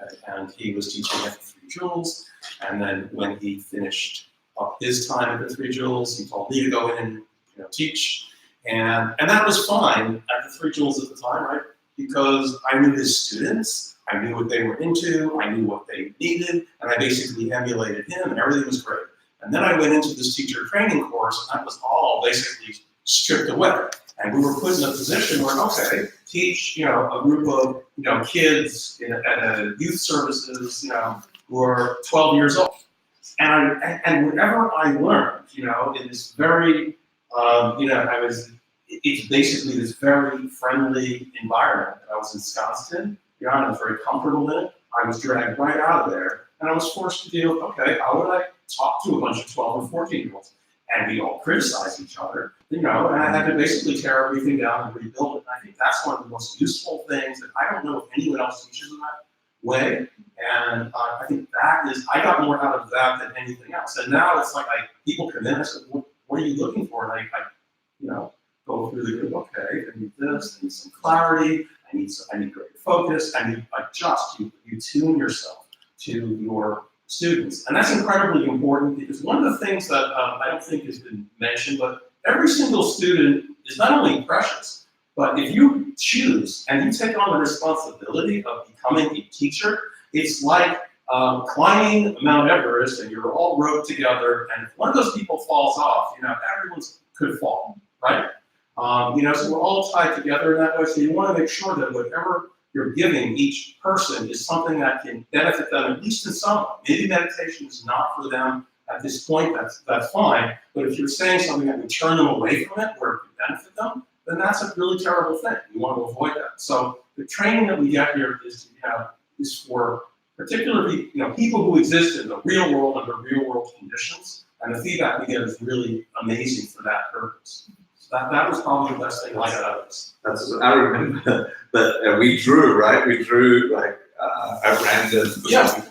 okay? And he was teaching at the 3 Jewels, and then when he finished up his time at the 3 Jewels, he told me to go in and teach, and that was fine at the 3 Jewels at the time, right? Because I knew his students, I knew what they were into, I knew what they needed, and I basically emulated him, and everything was great. And then I went into this teacher training course, and that was all basically stripped away. And we were put in a position where, okay, teach, a group of, kids at youth services, who are 12 years old. And whatever I learned, in this very, it's basically this very friendly environment that I was ensconced in. And I was very comfortable in it. I was dragged right out of there, and I was forced to deal with, okay, how would I talk to a bunch of 12 and 14-year-olds? And we all criticize each other, and I had to basically tear everything down and rebuild it. And I think that's one of the most useful things that I don't know if anyone else teaches in that way. And I think that is, I got more out of that than anything else. And now it's like people come in, I said, what are you looking for? And I go through the group, okay, I need this, I need some clarity, I need great focus, you tune yourself to your students. And that's incredibly important because one of the things that I don't think has been mentioned, but every single student is not only precious, but if you choose and you take on the responsibility of becoming a teacher, it's like climbing Mount Everest and you're all roped together, and if one of those people falls off, everyone could fall, right? So we're all tied together in that way, so you want to make sure that whatever you're giving each person is something that can benefit them, at least in some way. Maybe meditation is not for them at this point, that's fine. But if you're saying something that would turn them away from it, where it could benefit them, then that's a really terrible thing. You want to avoid that. So the training that we get here is for particularly people who exist in the real world under real world conditions, and the feedback we get is really amazing for that purpose. That was probably the best thing I got out of this. I remember that we drew, right? We drew like a random. Yeah.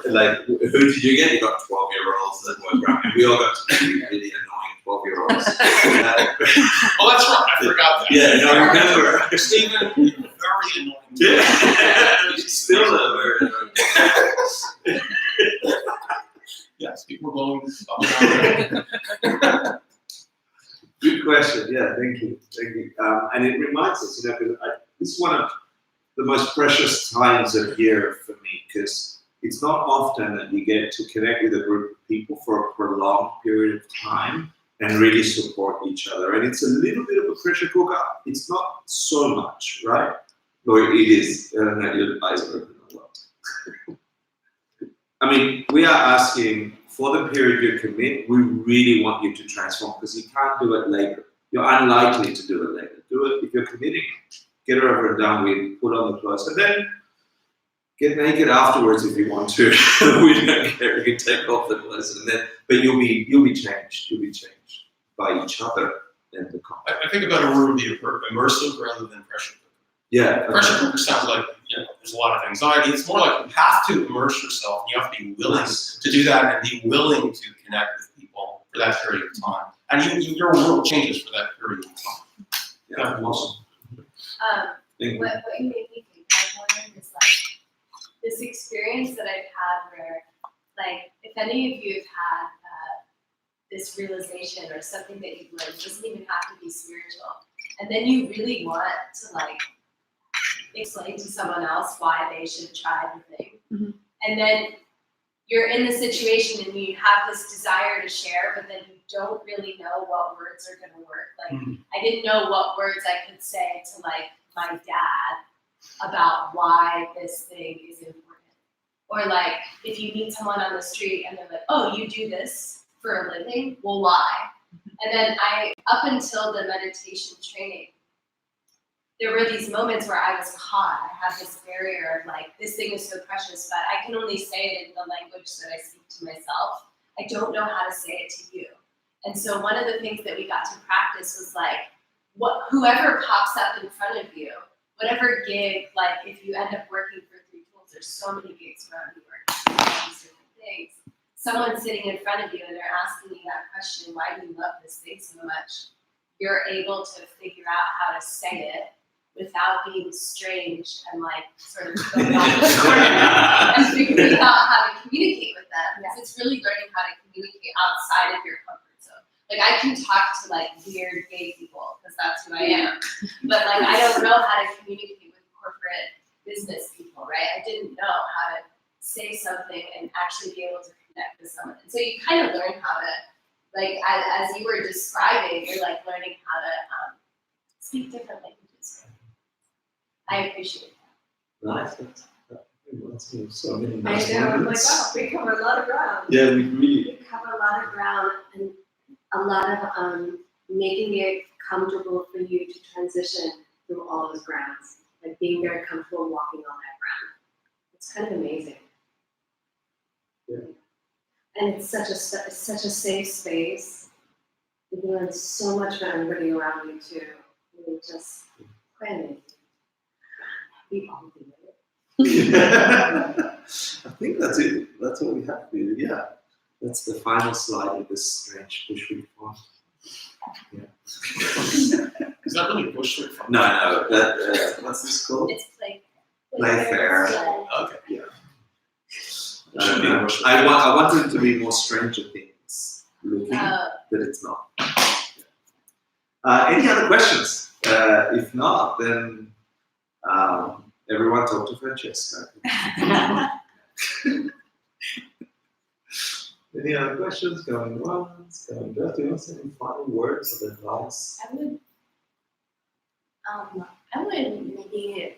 Like, who did you get? You got 12-year-olds that were around, and we all got really annoying 12-year-olds. Oh, that's right. I forgot that. Yeah, no, I remember. Stephen, you're very annoying. Yeah. Still very annoying. Yes, people are blowing up. Good question. Yeah, thank you. And it reminds us, because this is one of the most precious times of year for me, because it's not often that you get to connect with a group of people for a prolonged period of time and really support each other. And it's a little bit of a pressure cooker. It's not so much, right? Or it is. I don't know, your eyes are open as well. I mean, we are asking for the period you commit, we really want you to transform because you can't do it later. You're unlikely to do it later. Do it if you're committing. Get it over and done with, put on the clothes, and then get naked afterwards if you want to. We don't care. You can take off the clothes, and then, but you'll be changed. You'll be changed by each other and the company. I think about a word would be immersive rather than pressure cooker. Yeah. Pressure cooker sounds like, there's a lot of anxiety. It's more like you have to immerse yourself. You have to be willing to do that and be willing to connect with people for that period of time. And your world changes for that period of time. Yeah, awesome. Thank you. What you made me think of, Warren, is like this experience that I've had where, like, if any of you have had this realization or something that you've learned, it doesn't even have to be spiritual, and then you really want to like explain to someone else why they should try the thing, and then you're in the situation and you have this desire to share, but then you don't really know what words are going to work. Like, I didn't know what words I could say to like my dad about why this thing is important. Or like, if you meet someone on the street and they're like, oh, you do this for a living? Well, why? And then up until the meditation training, there were these moments where I was caught. I had this barrier of like, this thing is so precious, but I can only say it in the language that I speak to myself. I don't know how to say it to you. And so one of the things that we got to practice was like, whoever pops up in front of you, whatever gig, like if you end up working for Three Tools, there's so many gigs around New York, these different things. Someone sitting in front of you and they're asking you that question, why do you love this thing so much? You're able to figure out how to say it without being strange and like sort of going off the corner and figuring out how to communicate with them. Because it's really learning how to communicate outside of your comfort zone. Like I can talk to like weird gay people because that's who I am. But like I don't know how to communicate with corporate business people, right? I didn't know how to say something and actually be able to connect with someone. And so you kind of learn how to, like as you were describing, you're like learning how to speak different languages. I appreciate that. Nice. So many I nice know, I'm like, moments. wow, we cover a lot of ground. Yeah, we really. We cover a lot of ground and a lot of making it comfortable for you to transition through all those grounds. Like being very comfortable walking on that ground. It's kind of amazing. Yeah. And it's such a safe space. You learn so much from everybody around you too. It's just quite amazing. We all do it. I think that's it. That's what we have to do. Yeah. That's the final slide of this strange bushwick farm. Yeah. Is that really bushwick farm? No. That what's this called? It's Playfair. Okay. Yeah. I wanted it to be more Stranger Things looking, but it's not. Any other questions? If not, then everyone talk to Francesca. Any other questions? Going once, going twice. Do you want any final words of advice? I would maybe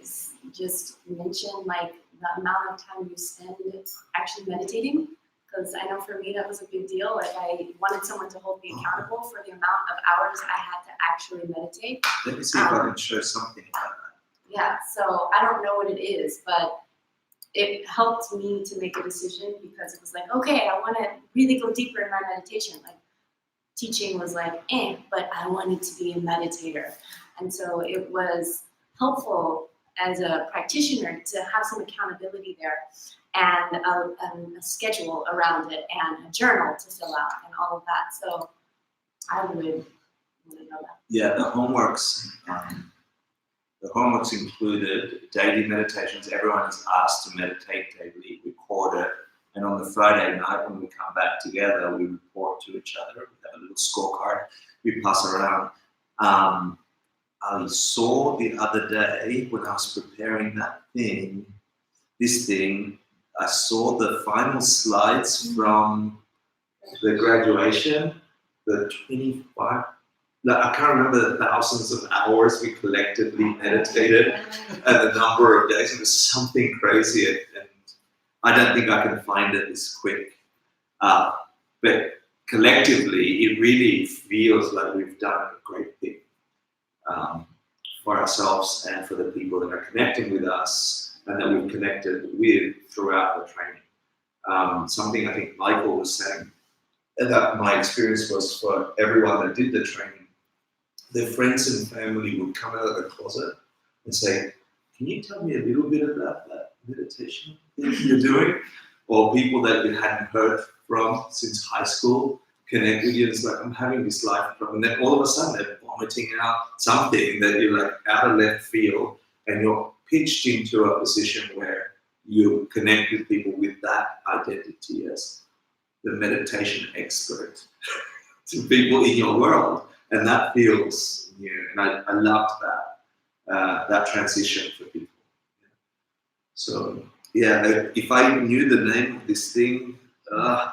just mention like the amount of time you spend actually meditating, because I know for me that was a big deal. Like I wanted someone to hold me accountable for the amount of hours I had to actually meditate. Let me see if I can show something about that. Yeah, so I don't know what it is, but it helped me to make a decision because it was like, okay, I want to really go deeper in my meditation. Like teaching was like, but I wanted to be a meditator. And so it was helpful as a practitioner to have some accountability there and a schedule around it and a journal to fill out and all of that. So I would want to know that. Yeah, the homeworks included daily meditations. Everyone is asked to meditate daily, record it, and on the Friday night when we come back together, we report to each other. We have a little scorecard we pass around. I saw the other day when I was preparing this thing, I saw the final slides from the graduation, the 25, I can't remember the thousands of hours we collectively meditated and the number of days. It was something crazy. And I don't think I can find it this quick. But collectively, it really feels like we've done a great thing for ourselves and for the people that are connecting with us and that we've connected with throughout the training. Something I think Michael was saying, that my experience was for everyone that did the training, their friends and family would come out of the closet and say, can you tell me a little bit about that meditation thing you're doing? Or people that you hadn't heard from since high school connect with you. It's like, I'm having this life problem. And then all of a sudden they're vomiting out something that you're like out of left field, and you're pitched into a position where you connect with people with that identity as the meditation expert to people in your world. And that feels new. And I loved that transition for people. So yeah, if I knew the name of this thing, I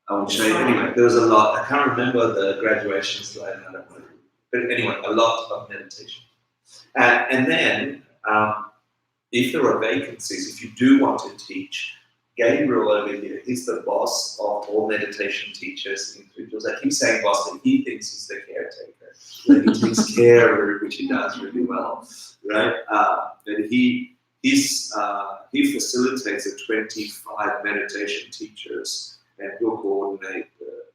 would show you. Anyway, there was a lot. I can't remember the graduation slide. I don't know. But anyway, a lot of meditation. And then, if there are vacancies, if you do want to teach, Gabriel over here, he's the boss of all meditation teachers in individuals. I keep saying boss, but he thinks he's the caretaker. That he takes care of, which he does really well, right? But he facilitates the 25 meditation teachers, and he'll coordinate the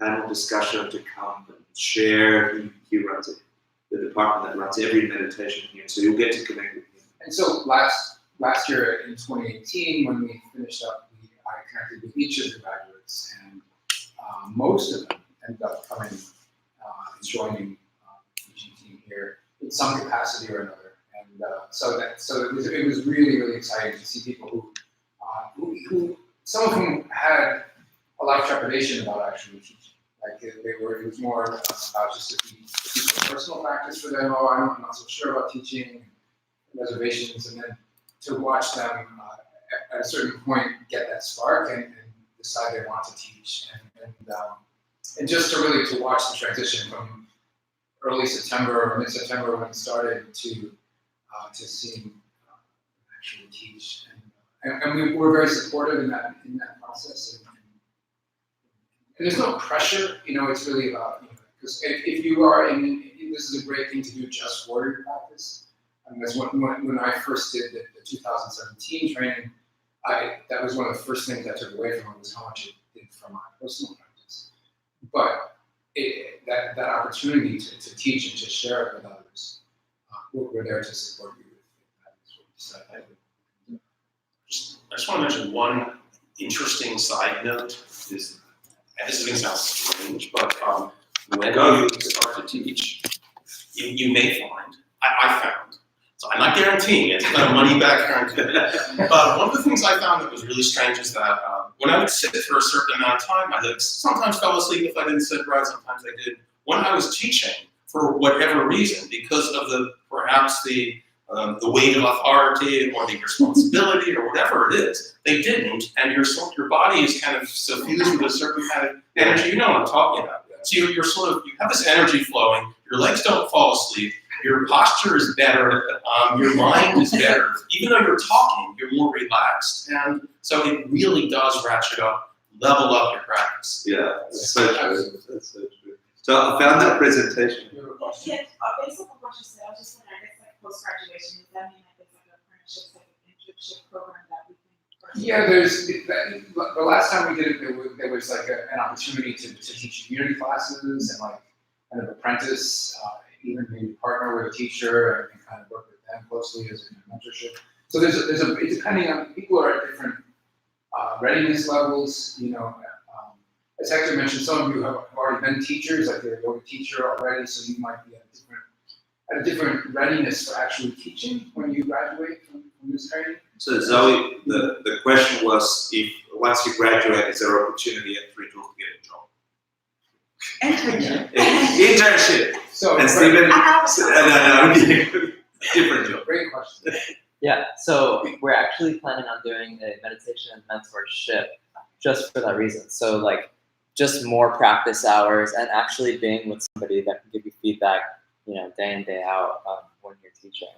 panel discussion to come and share. He runs it, the department that runs every meditation here, so you'll get to connect with him. And so last year in 2018, when we finished up, I connected with each of the graduates, and most of them ended up coming and joining the teaching team here in some capacity or another. And so it was really, really exciting to see people who some of whom had a lot of trepidation about actually teaching. Like it was more about just a personal practice for them. Oh, I'm not so sure about teaching, reservations, and then to watch them at a certain point get that spark and decide they want to teach, and just to watch the transition from early September or mid-September when it started to seeing actually teach, and we were very supportive in that process. And there's no pressure, it's really about, because if you are this is a great thing to do just for your practice. And that's when I first did the 2017 training, that was one of the first things I took away from it, was how much it did for my personal practice. But that opportunity to teach and to share it with others, we're there to support you with that. I just want to mention one interesting side note. And this is going to sound strange, but when you start to teach, you may find, I found, so I'm not guaranteeing it, it's not a money back guarantee, but one of the things I found that was really strange is that when I would sit for a certain amount of time, I sometimes fell asleep if I didn't sit right, sometimes I did. When I was teaching, for whatever reason, because of perhaps the weight of authority or the responsibility or whatever it is, they didn't, and your body is kind of suffused with a certain kind of energy. You know what I'm talking about. So you have this energy flowing, your legs don't fall asleep, your posture is better, your mind is better. Even though you're talking, you're more relaxed. And so it really does ratchet up, level up your practice. Yeah, that's so true. That's so true. So I found that presentation. Yeah, based on what you said, I was just wondering, I guess like post-graduation, does that mean like there's like an apprenticeship, like an internship program that we can? Yeah, the last time we did it, there was like an opportunity to teach community classes and like kind of apprentice, even maybe partner with a teacher and kind of work with them closely as a mentorship. So it's depending on, people are at different readiness levels, as Hector mentioned, some of you have already been teachers, like you're a yoga teacher already, so you might be at a different readiness for actually teaching when you graduate from this training. So Zoe, the question was, if once you graduate, is there an opportunity at Three Tools to get a job? Internship. Internship. So, and Stephen, no, different job. Great question. Yeah, so we're actually planning on doing a meditation and mentorship just for that reason. So like just more practice hours and actually being with somebody that can give you feedback, day in, day out when you're teaching.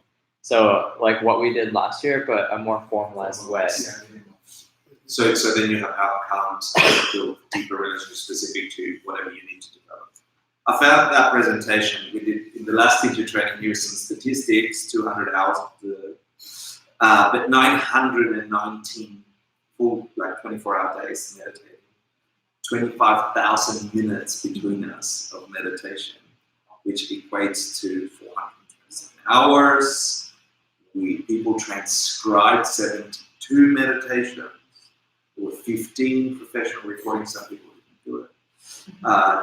So like what we did last year, but a more formalized way. So then you have outcomes that build deeper relationships specific to whatever you need to develop. I found that presentation we did in the last teacher training. Here's some statistics: 200 hours of the, but 919 full 24-hour days meditating, 25,000 minutes between us of meditation, which equates to 427 hours. People transcribed 72 meditations. There were 15 professional recordings, some people didn't do it.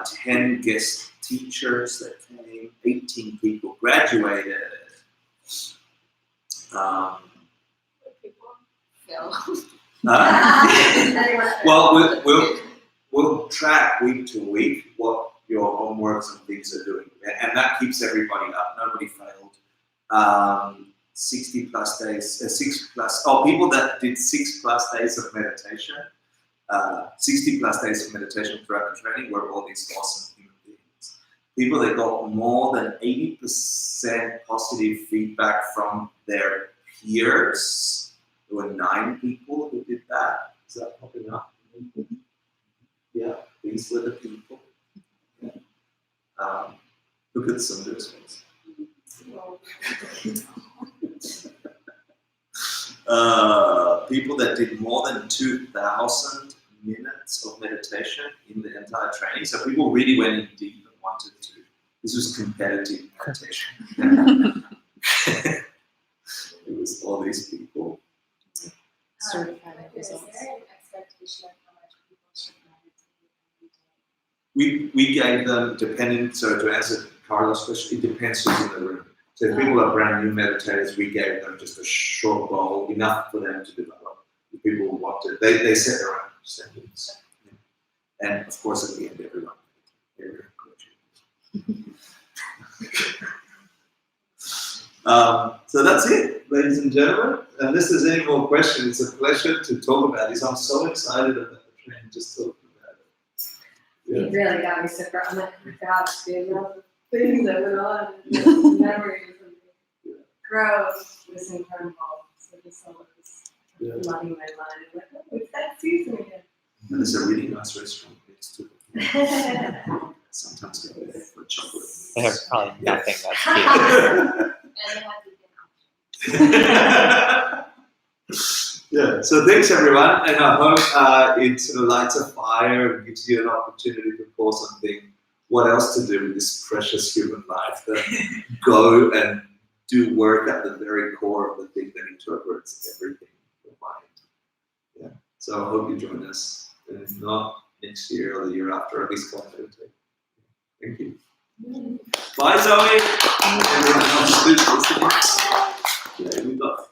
10 guest teachers that came, 18 people graduated. Well, we'll track week to week what your homeworks and things are doing, and that keeps everybody up. Nobody failed. 60 plus days, people that did 6+ days of meditation, 60 plus days of meditation throughout the training were all these awesome human beings. People that got more than 80% positive feedback from their peers. There were 9 people who did that. Is that popping up? Yeah, these were the people. Yeah. Look at some of those ones. People that did more than 2,000 minutes of meditation in the entire training. So people really went in deep and wanted to. This was competitive meditation. It was all these people. Certified Is results. there an expectation of how much people should meditate every day? We gave them, depending, so to answer Carlos' question, it depends who's in the room. So if people are brand new meditators, we gave them just a short goal, enough for them to develop. If people who wanted, they set their own standards. Yeah. And of course, at the end, everyone. So that's it, ladies and gentlemen. Unless there's any more questions, it's a pleasure to talk about this. I'm so excited about the training, just talking about it. It really got me super. I'm like, oh my gosh, dude, all the things that went on, and memories and growth was incredible. So just all of this loving my mind. I'm like, oh, it's that season again. And there's a really nice restaurant next to it. Sometimes go there for chocolate. They have probably nothing that's cute. And they have Yeah, so thanks everyone, and I hope it sort of lights a fire and gives you an opportunity to pause and think what else to do with this precious human life, that go and do work at the very core of the thing that interprets everything in the mind. Yeah, so I hope you join us, and if not, next year or the year after, at least come meditate. Thank you. Bye, Zoe. Everyone else who's listening. Yeah, we got